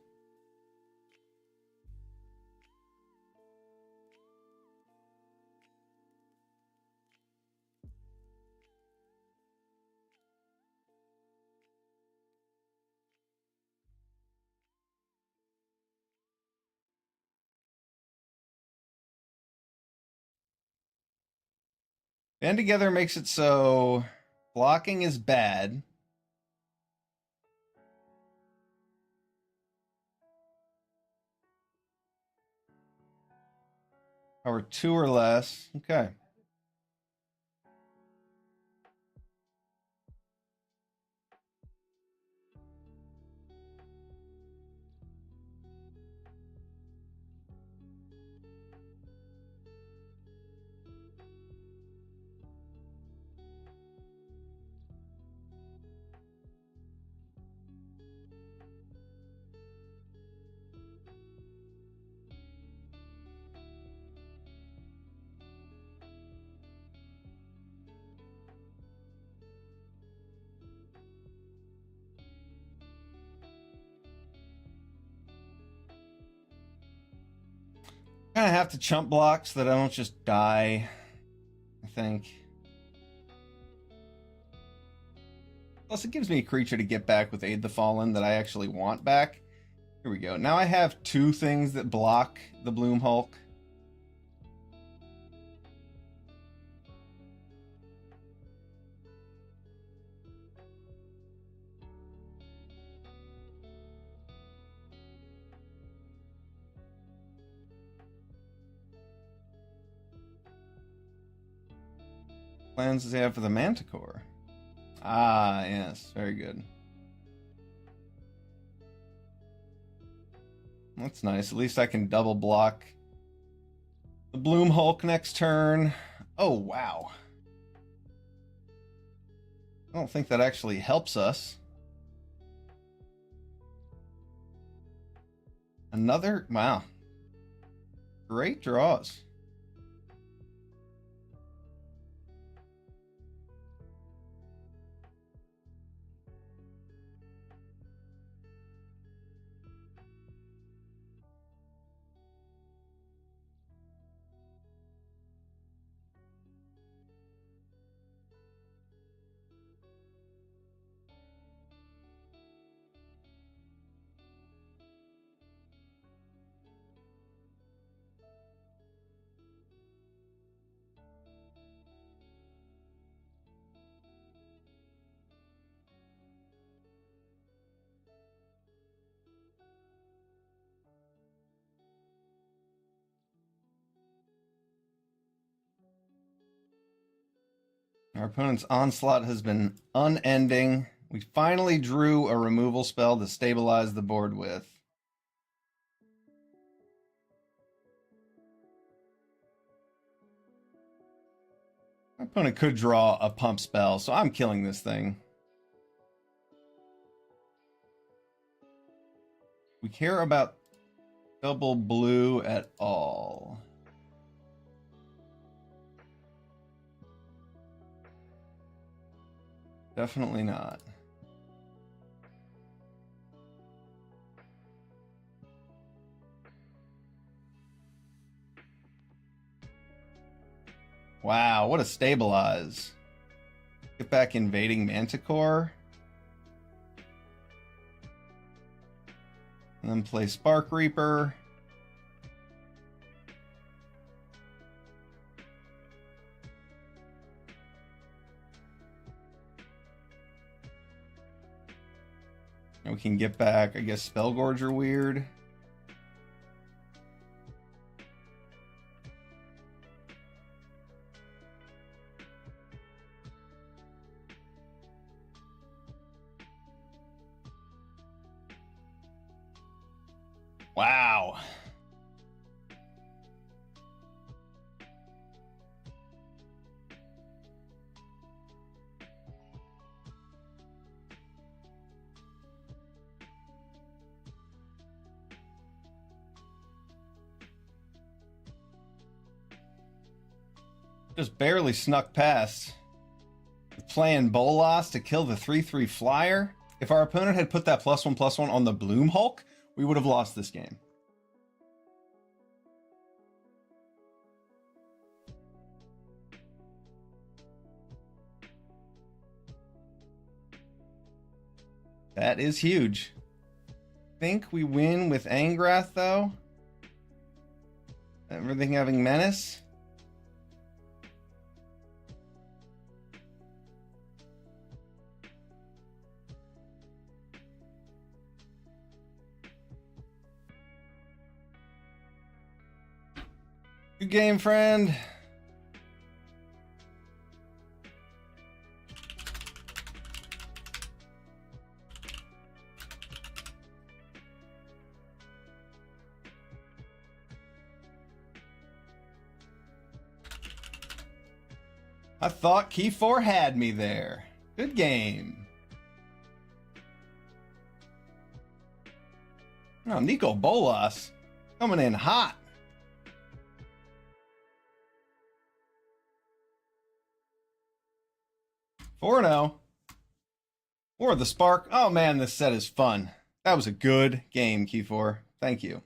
Band Together makes it so blocking is bad. Power 2 or less. Okay. Kind of have to chump block so that I don't just die, I think. Plus, it gives me a creature to get back with Aid the Fallen that I actually want back. Here we go. Now I have 2 things that block the Bloom Hulk. Plans does he have for the Manticore? Ah, yes. Very good. That's nice. At least I can double block the Bloom Hulk next turn. Oh, wow. I don't think that actually helps us. Another... Wow. Great draws. Our opponent's onslaught has been unending. We finally drew a removal spell to stabilize the board with. My opponent could draw a pump spell, so I'm killing this thing. We care about double blue at all. Definitely not. Wow, what a stabilize. Get back invading Manticore. And then play Spark Reaper. And we can get back, I guess, Spellgorger Weird. Wow. Just barely snuck past. Playing Bolas to kill the 3/3 flyer. If our opponent had put that +1/+1 on the Bloom Hulk, we would have lost this game. That is huge. Think we win with Angrath, though? Everything having Menace? Good game, friend. I thought Key 4 had me there. Good game. Oh, Nico Bolas coming in hot. Forno. Or the Spark. Oh man, this set is fun. That was a good game, Key 4. Thank you.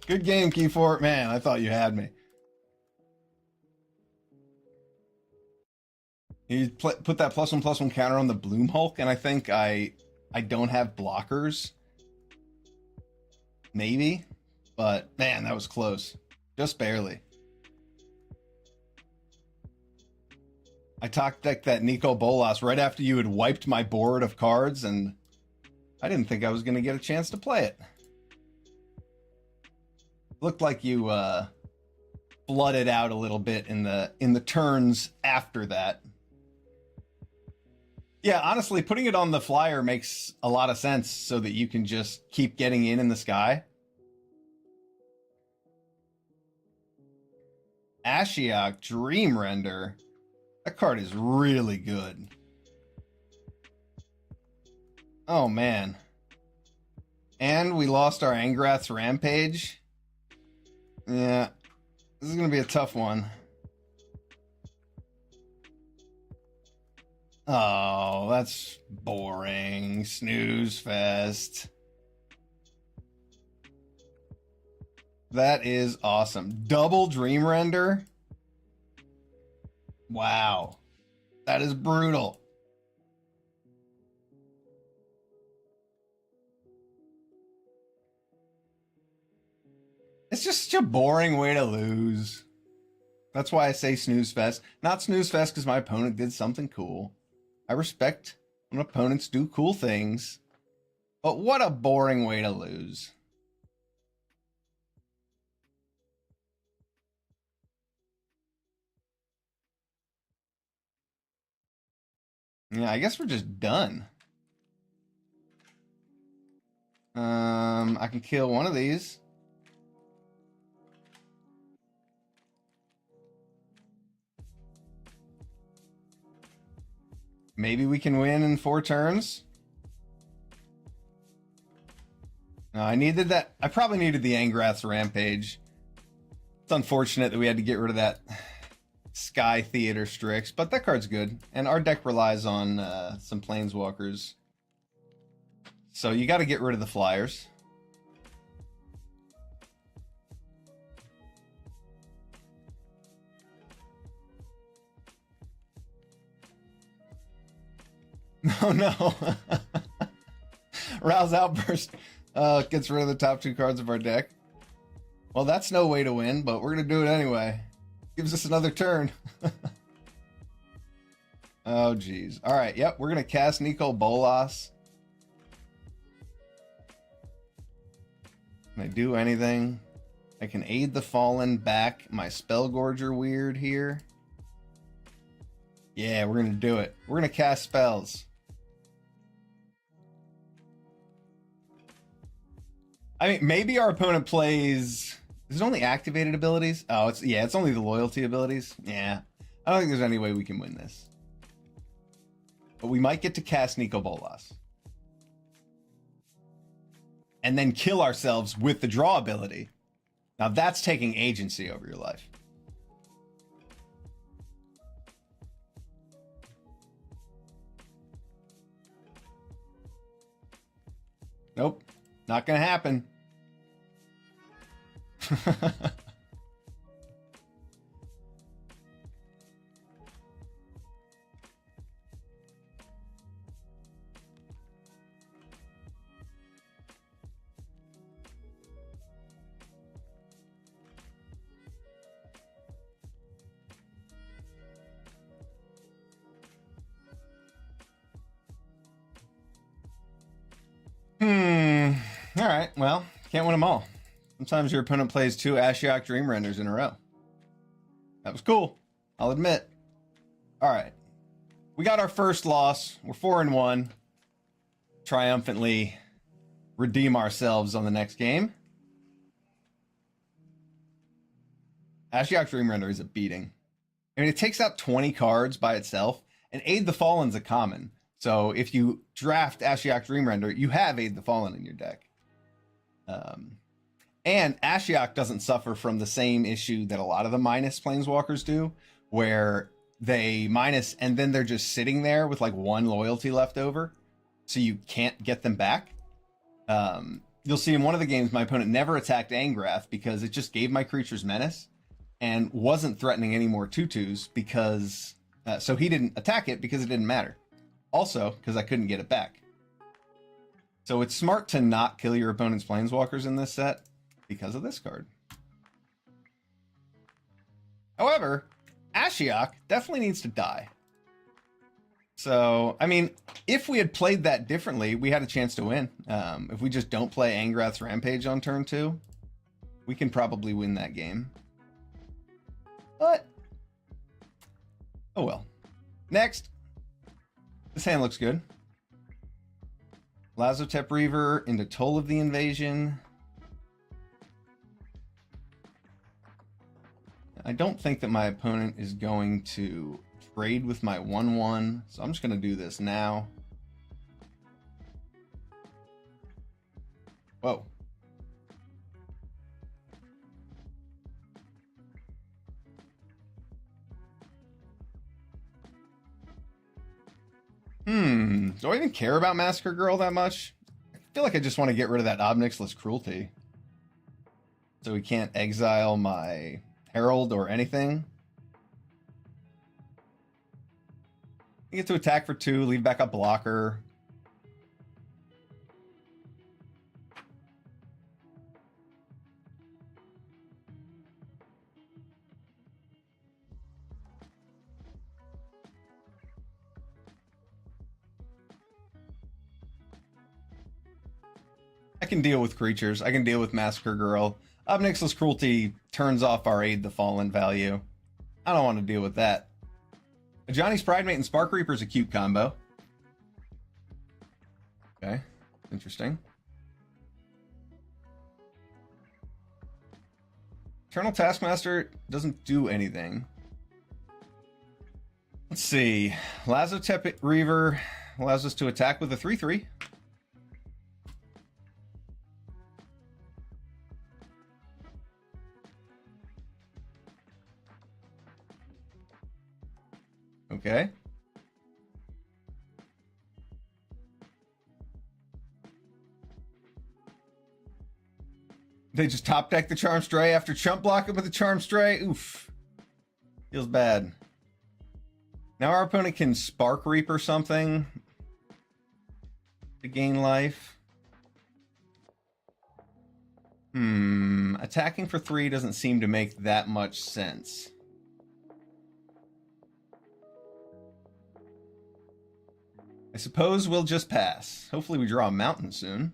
Good game, Key 4. Man, I thought you had me. You put that +1/+1 counter on the Bloom Hulk, and I think I don't have blockers. Maybe. But, man, that was close. Just barely. I top decked that Nico Bolas right after you had wiped my board of cards, and I didn't think I was going to get a chance to play it. Looked like you flooded out a little bit in the turns after that. Yeah, honestly, putting it on the flyer makes a lot of sense so that you can just keep getting in the sky. Ashiok Dream Render. That card is really good. Oh, man. And we lost our Angrath's Rampage. Yeah, this is going to be a tough one. Oh, that's boring. Snooze fest. That is awesome. Double Dream Render? Wow. That is brutal. It's just such a boring way to lose. That's why I say snooze fest. Not snooze fest because my opponent did something cool. I respect when opponents do cool things. But what a boring way to lose. Yeah, I guess we're just done. I can kill one of these. Maybe we can win in 4 turns. No, I needed that. I probably needed the Angrath's Rampage. It's unfortunate that we had to get rid of that Sky Theater Strix, but that card's good. And our deck relies on some Planeswalkers. So you got to get rid of the flyers. Oh no. Rouse Outburst gets rid of the top 2 cards of our deck. Well, that's no way to win, but we're going to do it anyway. Gives us another turn. Oh, geez. All right, yep, we're going to cast Nico Bolas. Can I do anything? I can aid the fallen back my Spellgorger weird here. Yeah, we're going to do it. We're going to cast spells. I mean, maybe our opponent plays... Is it only activated abilities? Oh, it's only the loyalty abilities. Yeah. I don't think there's any way we can win this. but we might get to cast Nico Bolas. And then kill ourselves with the draw ability. Now that's taking agency over your life. Nope, not gonna happen. All right, well, can't win them all. Sometimes your opponent plays 2 Ashiok Dream Renders in a row. That was cool, I'll admit. All right, we got our first loss. We're 4-1. Triumphantly redeem ourselves on the next game. Ashiok Dream Render is a beating. I mean, it takes out 20 cards by itself, and Aid the Fallen's a common. So if you draft Ashiok Dream Render, you have Aid the Fallen in your deck. And Ashiok doesn't suffer from the same issue that a lot of the minus planeswalkers do, where they minus and then they're just sitting there with like 1 loyalty left over, so you can't get them back. You'll see in one of the games my opponent never attacked Angrath because it just gave my creatures menace and wasn't threatening any more 2/2s because so he didn't attack it because it didn't matter. Also, because I couldn't get it back. So it's smart to not kill your opponent's planeswalkers in this set because of this card. However, Ashiok definitely needs to die. So, I mean, if we had played that differently, we had a chance to win. If we just don't play Angrath's Rampage on turn 2, we can probably win that game. But, oh well. Next. This hand looks good. Lazotep Reaver into Toll of the Invasion. I don't think that my opponent is going to trade with my 1/1, so I'm just going to do this now. Whoa. Do I even care about Massacre Girl that much? I feel like I just want to get rid of that Obnixless Cruelty. So we can't exile my Herald or anything. You get to attack for 2, leave back a blocker. I can deal with creatures. I can deal with Massacre Girl. Obnixless Cruelty turns off our Aid the Fallen value. I don't want to deal with that. Johnny's Pridemate and Spark Reaper is a cute combo. Okay, interesting. Eternal Taskmaster doesn't do anything. Let's see. Lazotep Reaver allows us to attack with a 3/3. Okay. They just top deck the Charm Stray after chump block it with the Charm Stray. Oof. Feels bad. Now our opponent can Spark Reaper something to gain life. Attacking for 3 doesn't seem to make that much sense. I suppose we'll just pass. Hopefully we draw a mountain soon.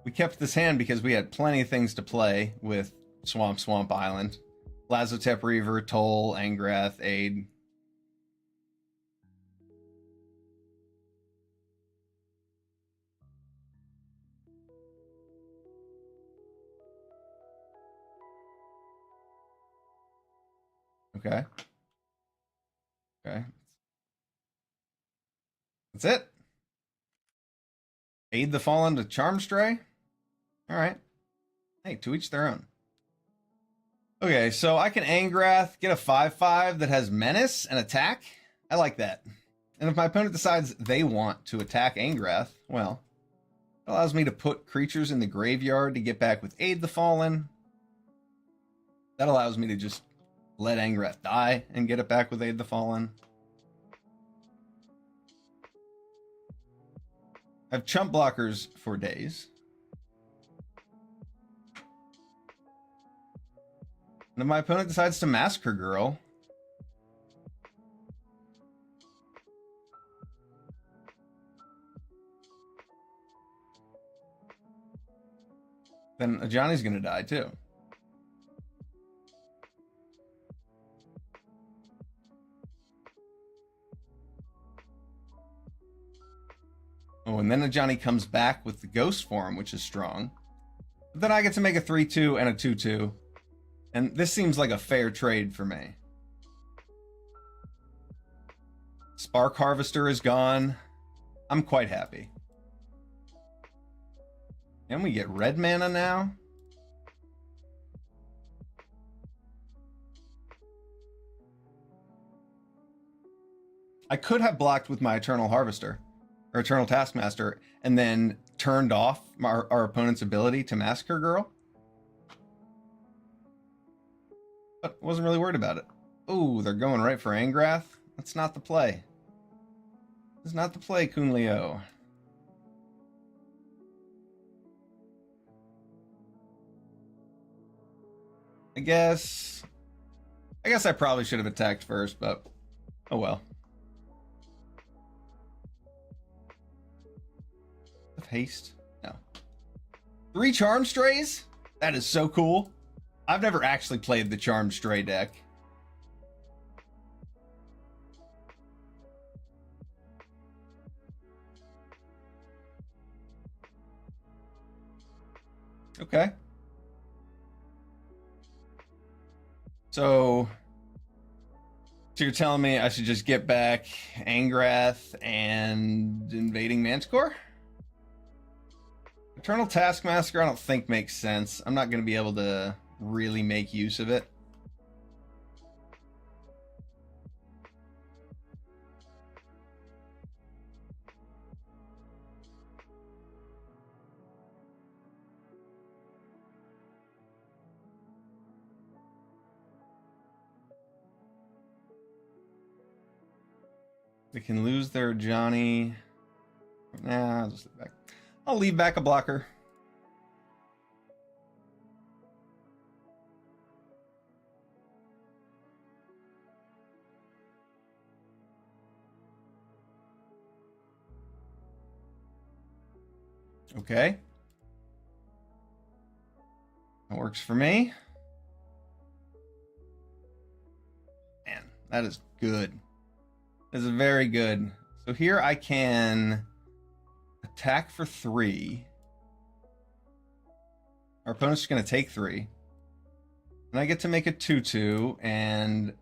We kept this hand because we had plenty of things to play with Swamp Island. Lazotep Reaver, Toll, Angrath, Aid. Okay. Okay. That's it. Aid the Fallen to Charm Stray. All right. Hey, to each their own. Okay, so I can Angrath, get a 5/5 that has Menace and Attack. I like that. And if my opponent decides they want to attack Angrath, well, it allows me to put creatures in the graveyard to get back with Aid the Fallen. That allows me to just let Angrath die and get it back with Aid the Fallen. I have chump blockers for days. And if my opponent decides to Massacre Girl, then Ajani's going to die too. Oh, and then Ajani comes back with the Ghost form, which is strong. But then I get to make a 3/2 and a 2/2. And this seems like a fair trade for me. Spark Harvester is gone. I'm quite happy. And we get red mana now. I could have blocked with my Eternal Harvester or Eternal Taskmaster and then turned off our opponent's ability to Massacre Girl. But wasn't really worried about it. Oh, they're going right for Angrath. That's not the play. That's not the play, Kunleo. I guess I probably should have attacked first, but oh well. Of haste? No. 3 Charm Strays? That is so cool. I've never actually played the Charmed Stray deck. Okay. So you're telling me I should just get back Angrath and Invading Manticore? Eternal Taskmaster I don't think makes sense. I'm not going to be able to really make use of it. They can lose their Johnny. Nah, I'll just leave back. I'll leave back a blocker. Okay. That works for me. Man, that is good. That is very good. So here I can attack for 3. Our opponent's going to take 3. And I get to make a 2/2 and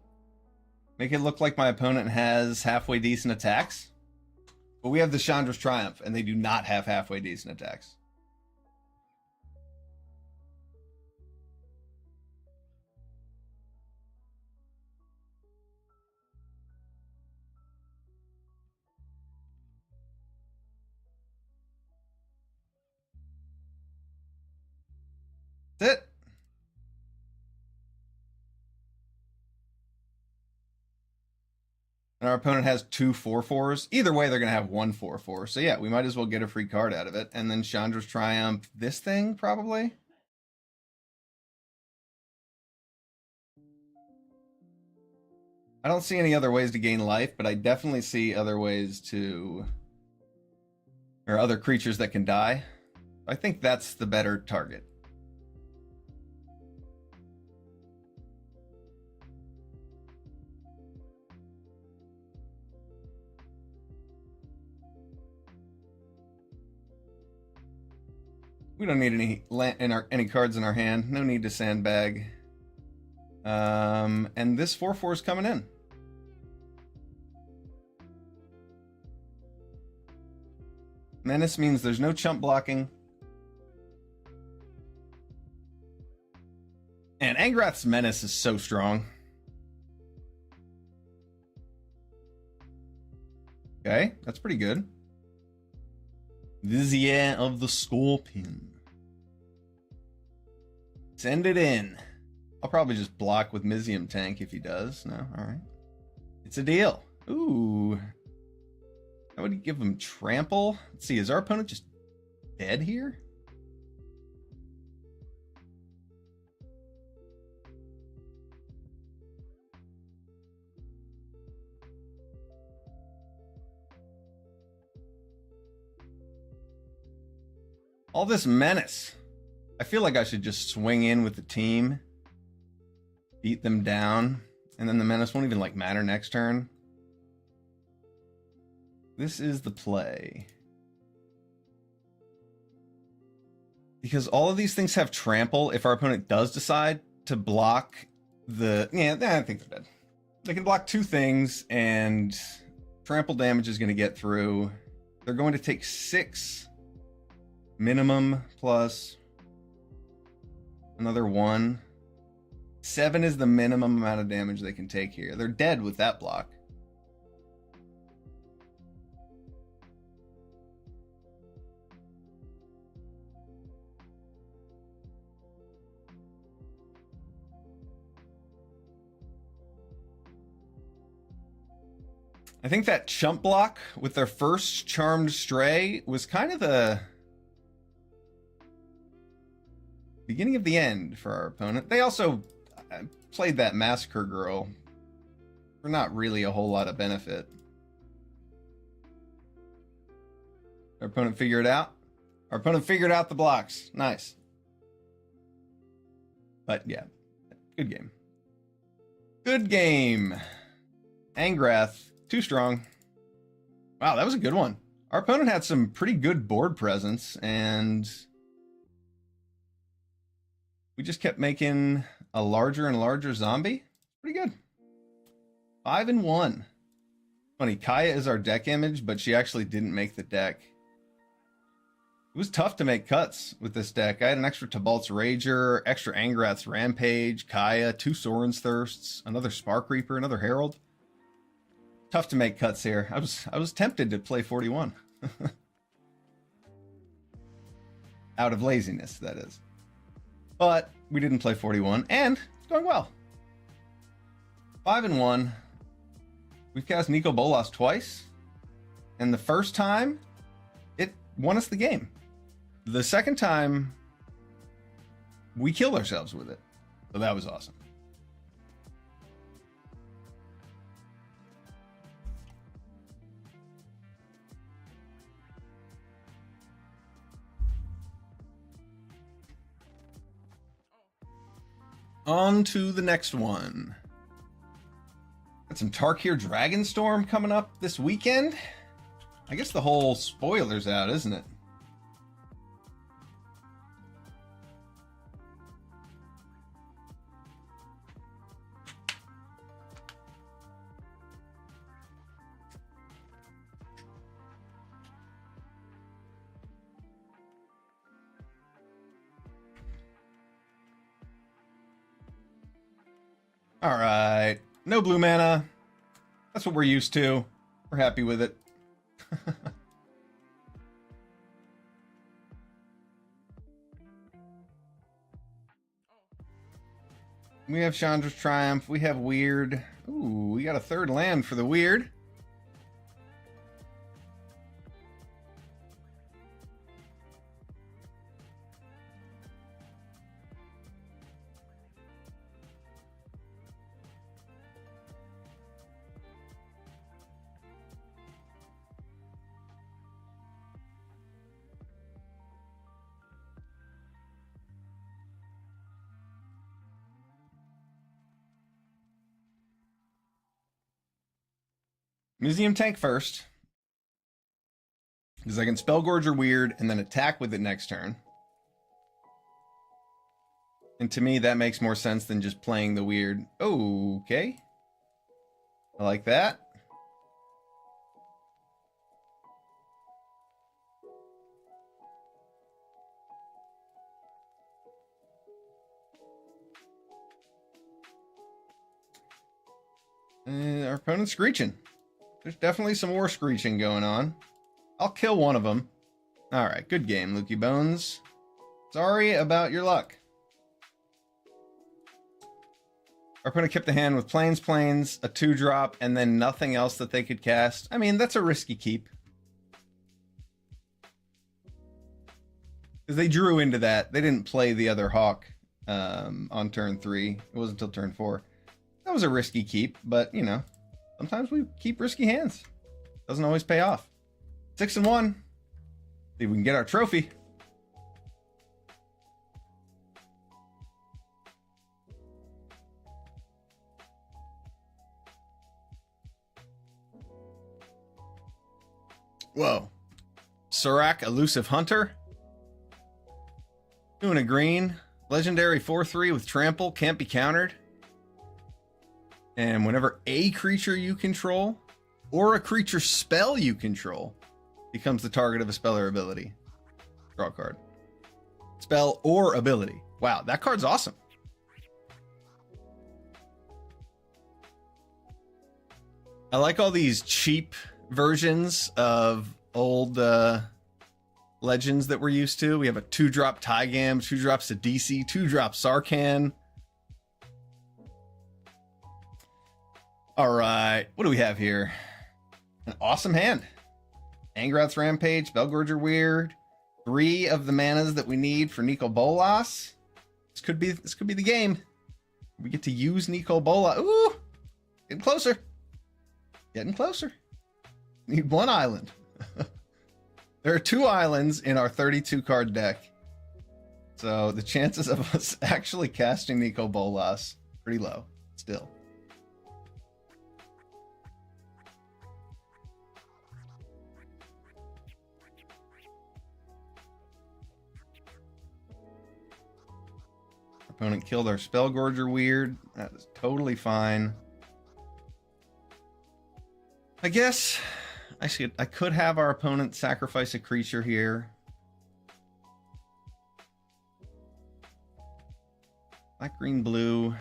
make it look like my opponent has halfway decent attacks. But we have the Chandra's Triumph, and they do not have halfway decent attacks. That's it. And our opponent has 2 4/4s. Either way, they're going to have 1 4/4. So yeah, we might as well get a free card out of it. And then Chandra's Triumph, this thing, probably? I don't see any other ways to gain life, but I definitely see other ways to... or other creatures that can die. I think that's the better target. We don't need any cards in our hand. No need to sandbag. And this 4/4 is coming in. Menace means there's no chump blocking. And Angrath's Menace is so strong. Okay, that's pretty good. Vizier of the Scorpion. Send it in. I'll probably just block with Mizium Tank if he does. No? Alright. It's a deal. Ooh. I would give him Trample. Let's see, is our opponent just dead here? All this menace. I feel like I should just swing in with the team, beat them down, and then the menace won't even like matter next turn. This is the play. Because all of these things have trample if our opponent does decide to block the... Yeah, I think they're dead. They can block two things, and trample damage is going to get through. They're going to take 6 minimum plus another 1. 7 is the minimum amount of damage they can take here. They're dead with that block. I think that chump block with their first Charmed Stray was kind of the beginning of the end for our opponent. They also played that Massacre Girl for not really a whole lot of benefit. Our opponent figured it out. Our opponent figured out the blocks. Nice. But yeah, good game. Good game. Angrath. Too strong. Wow, that was a good one. Our opponent had some pretty good board presence, and we just kept making a larger and larger zombie. Pretty good. 5-1. Funny, Kaya is our deck image, but she actually didn't make the deck. It was tough to make cuts with this deck. I had an extra Tabalt's Rager, extra Angrath's Rampage, Kaya, 2 Soren's Thirsts, another Spark Reaper, another Herald. Tough to make cuts here. I was tempted to play 41. Out of laziness, that is. But we didn't play 41, and it's going well. 5-1. We've cast Nico Bolas twice, and the first time, it won us the game. The second time, we killed ourselves with it. So that was awesome. On to the next one. Got some Tarkir Dragonstorm coming up this weekend. I guess the whole spoiler's out, isn't it? All right, no blue mana. That's what we're used to. We're happy with it. We have Chandra's Triumph. We have Weird. Ooh, we got a third land for the Weird. Museum Tank first, because I can Spellgorge or Weird and then attack with it next turn. And to me, that makes more sense than just playing the Weird. Okay. I like that. Our opponent's screeching. There's definitely some more screeching going on. I'll kill one of them. All right, good game, Lukey Bones. Sorry about your luck. Our opponent kept the hand with Plains, a 2-drop, and then nothing else that they could cast. I mean, that's a risky keep. Because they drew into that. They didn't play the other Hawk on turn 3. It wasn't until turn 4. That was a risky keep, but, you know, sometimes we keep risky hands. Doesn't always pay off. 6-1. See if we can get our trophy. Whoa. Serac, Elusive Hunter. 2 and a green. Legendary 4/3 with trample. Can't be countered. And whenever a creature you control or a creature spell you control becomes the target of a spell or ability, draw a card. Spell or ability. Wow, that card's awesome. I like all these cheap versions of old legends that we're used to. We have a 2-drop Tygam, 2-drop Sidisi, 2-drop Sarkhan. All right, what do we have here? An awesome hand. Angrath's Rampage, Spellgorger Weird. 3 of the manas that we need for Nico Bolas. This could be the game. We get to use Nico Bolas. Ooh, getting closer. Getting closer. Need 1 island. There are 2 islands in our 32 card deck. So the chances of us actually casting Nico Bolas pretty low still. Opponent killed our Spellgorger Weird. That is totally fine. I guess I could have our opponent sacrifice a creature here. Black, green, blue.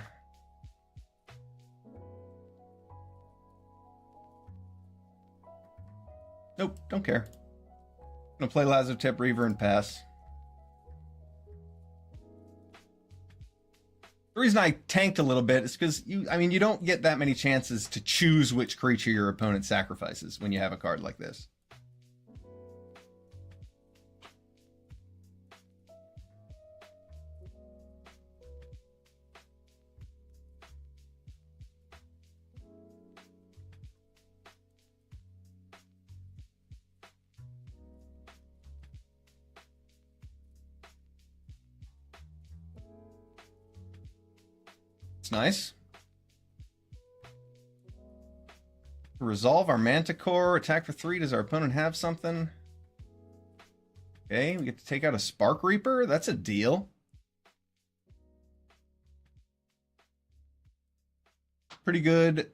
Nope, don't care. I'm gonna play Lazotep Reaver and pass. The reason I tanked a little bit is because you don't get that many chances to choose which creature your opponent sacrifices when you have a card like this. Nice. Resolve our Manticore. Attack for 3. Does our opponent have something? Okay, we get to take out a Spark Reaper. That's a deal. Pretty good.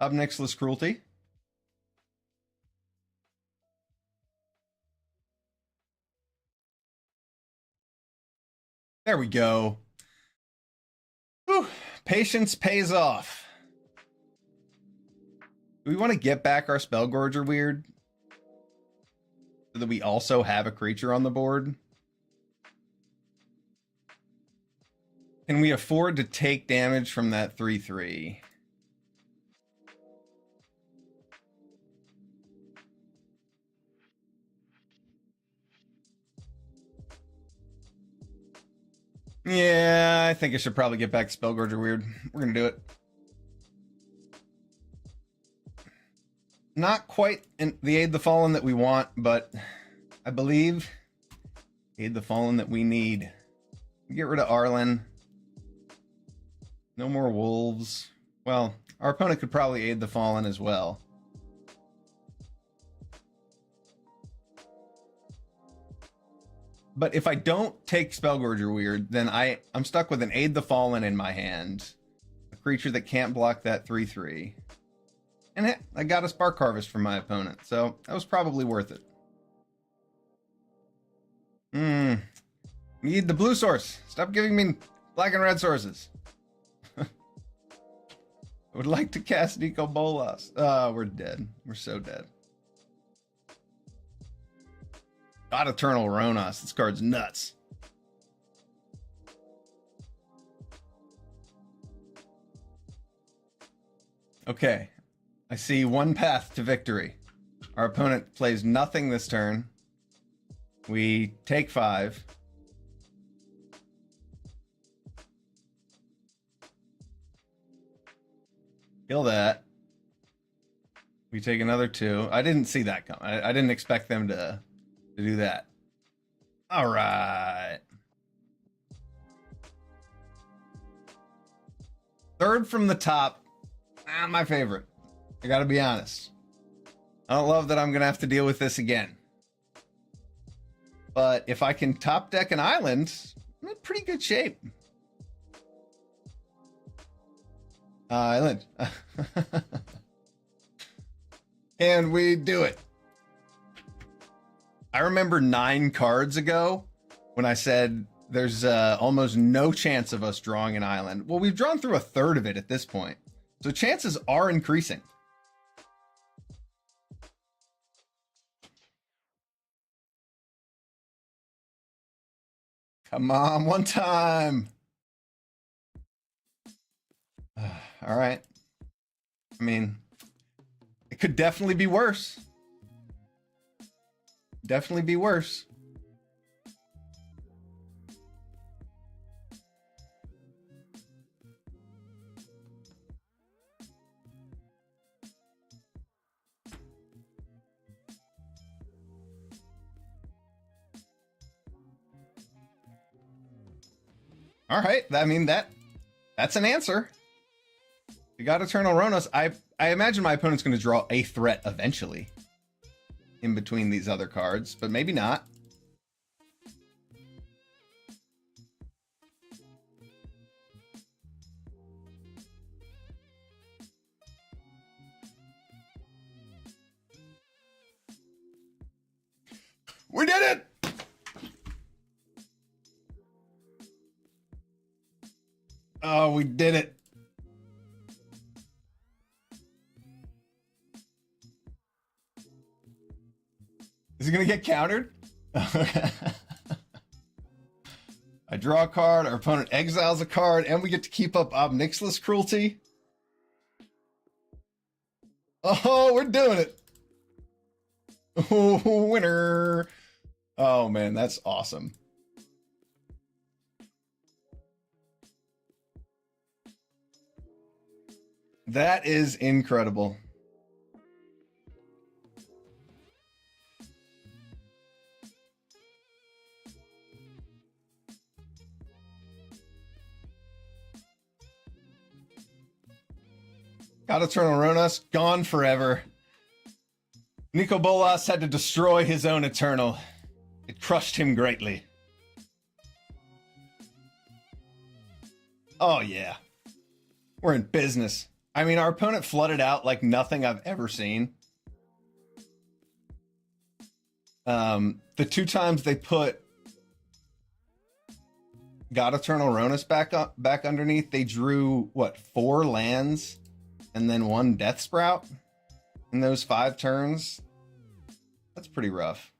Obnixilus Cruelty. There we go. Whew. Patience pays off. Do we want to get back our Spellgorger Weird so that we also have a creature on the board? Can we afford to take damage from that 3/3? Yeah, I think I should probably get back Spellgorger Weird. We're going to do it. Not quite in the Aid the Fallen that we want, but I believe Aid the Fallen that we need. Get rid of Arlen. No more wolves. Well, our opponent could probably Aid the Fallen as well. But if I don't take Spellgorger Weird, then I'm stuck with an Aid the Fallen in my hand. A creature that can't block that 3/3. And I got a Spark Harvest from my opponent, so that was probably worth it. Need the blue source. Stop giving me black and red sources. I would like to cast Nico Bolas. Oh, we're dead. We're so dead. God Eternal Ronas. This card's nuts. Okay. I see one path to victory. Our opponent plays nothing this turn. We take 5. Kill that. We take another 2. I didn't see that come. I didn't expect them to do that. All right. Third from the top. Not my favorite. I gotta be honest. I don't love that I'm gonna have to deal with this again. But if I can top deck an island, I'm in pretty good shape. Island. And we do it. I remember 9 cards ago when I said there's almost no chance of us drawing an island. Well, we've drawn through a third of it at this point. So chances are increasing. Come on, one time. All right. I mean, it could definitely be worse. Definitely be worse. All right. I mean, that's an answer. You got Eternal Ronos. I imagine my opponent's going to draw a threat eventually in between these other cards, but maybe not. We did it! Oh, we did it. Is he going to get countered? I draw a card, our opponent exiles a card, and we get to keep up Ob Nixilis Cruelty. Oh, we're doing it. Oh, winner. Oh, man, that's awesome. That is incredible. God Eternal Ronas, gone forever. Nico Bolas had to destroy his own Eternal. It crushed him greatly. Oh, yeah. We're in business. I mean, our opponent flooded out like nothing I've ever seen. The 2 times they put God Eternal Ronas back underneath, they drew, what, 4 lands and then 1 Death Sprout in those 5 turns. That's pretty rough.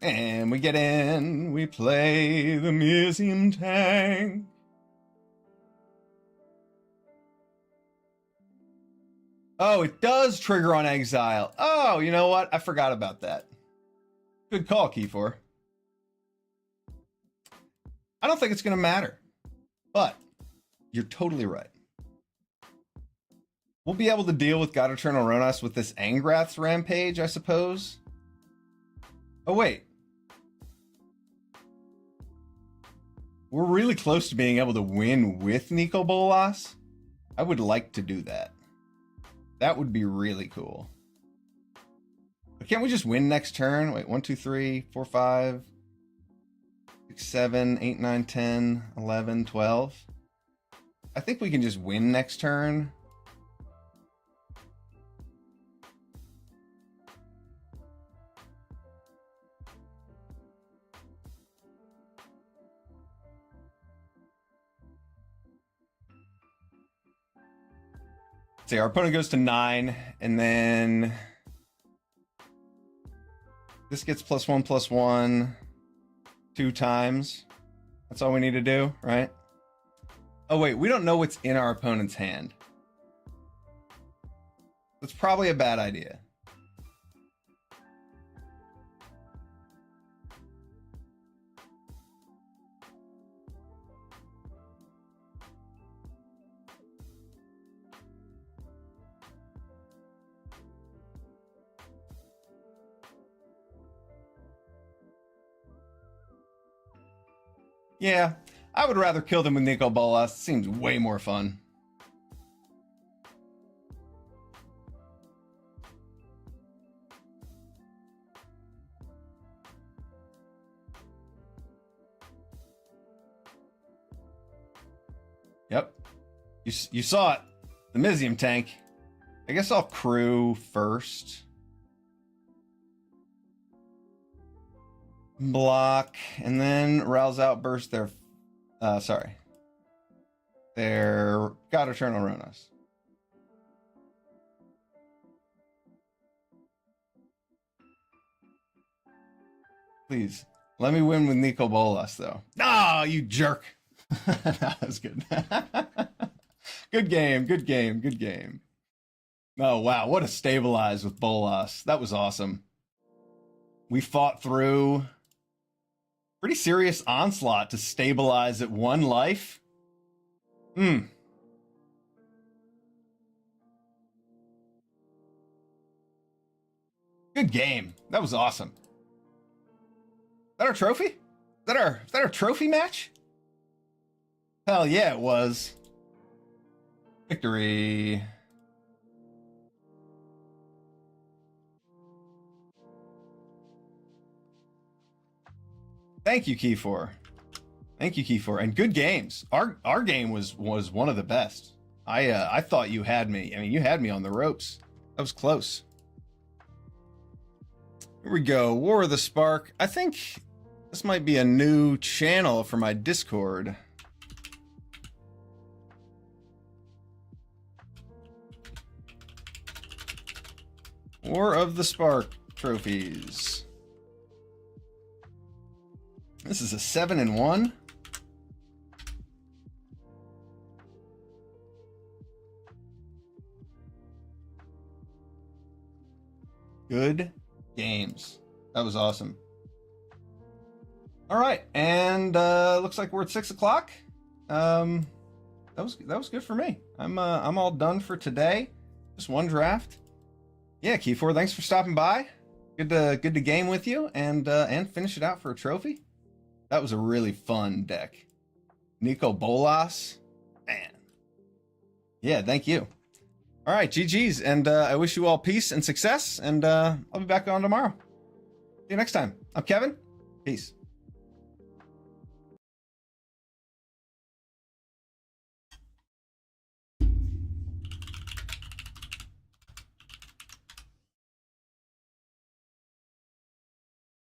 And we get in, we play the Museum Tank. Oh, it does trigger on exile. Oh, you know what? I forgot about that. Good call, Keyfor. I don't think it's going to matter, but you're totally right. We'll be able to deal with God Eternal Ronas with this Angrath's Rampage, I suppose. Oh, wait. We're really close to being able to win with Nico Bolas. I would like to do that. That would be really cool. But can't we just win next turn? Wait, 1, 2, 3, 4, 5, 6, 7, 8, 9, 10, 11, 12. I think we can just win next turn. See, our opponent goes to 9, and then this gets +1/+1 2 times. That's all we need to do, right? Oh wait, we don't know what's in our opponent's hand. That's probably a bad idea. Yeah, I would rather kill them with Nico Bolas. Seems way more fun. Yep. You saw it. The Mizium tank. I guess I'll crew first. Block, and then Raoul's outburst their God Eternal Ronos. Please, let me win with Nico Bolas, though. Ah, you jerk. That was good. Good game, good game, good game. Oh, wow, what a stabilize with Bolas. That was awesome. We fought through pretty serious onslaught to stabilize at 1 life. Good game. That was awesome. Is that our trophy? Is that our trophy match? Hell yeah, it was. Victory. Thank you, Keyfor. Thank you, Keyfor. And good games. Our game was one of the best. I thought you had me. I mean, you had me on the ropes. That was close. Here we go. War of the Spark. I think this might be a new channel for my Discord. War of the Spark trophies. This is a 7-1. Good games. That was awesome. All right, and looks like we're at 6 o'clock. That was good for me. I'm all done for today. Just one draft. Yeah, Keyfor, thanks for stopping by. Good to game with you and finish it out for a trophy. That was a really fun deck. Nico Bolas, man. Yeah, thank you. All right, GG's, and I wish you all peace and success, and I'll be back on tomorrow. See you next time. I'm Kevin. Peace.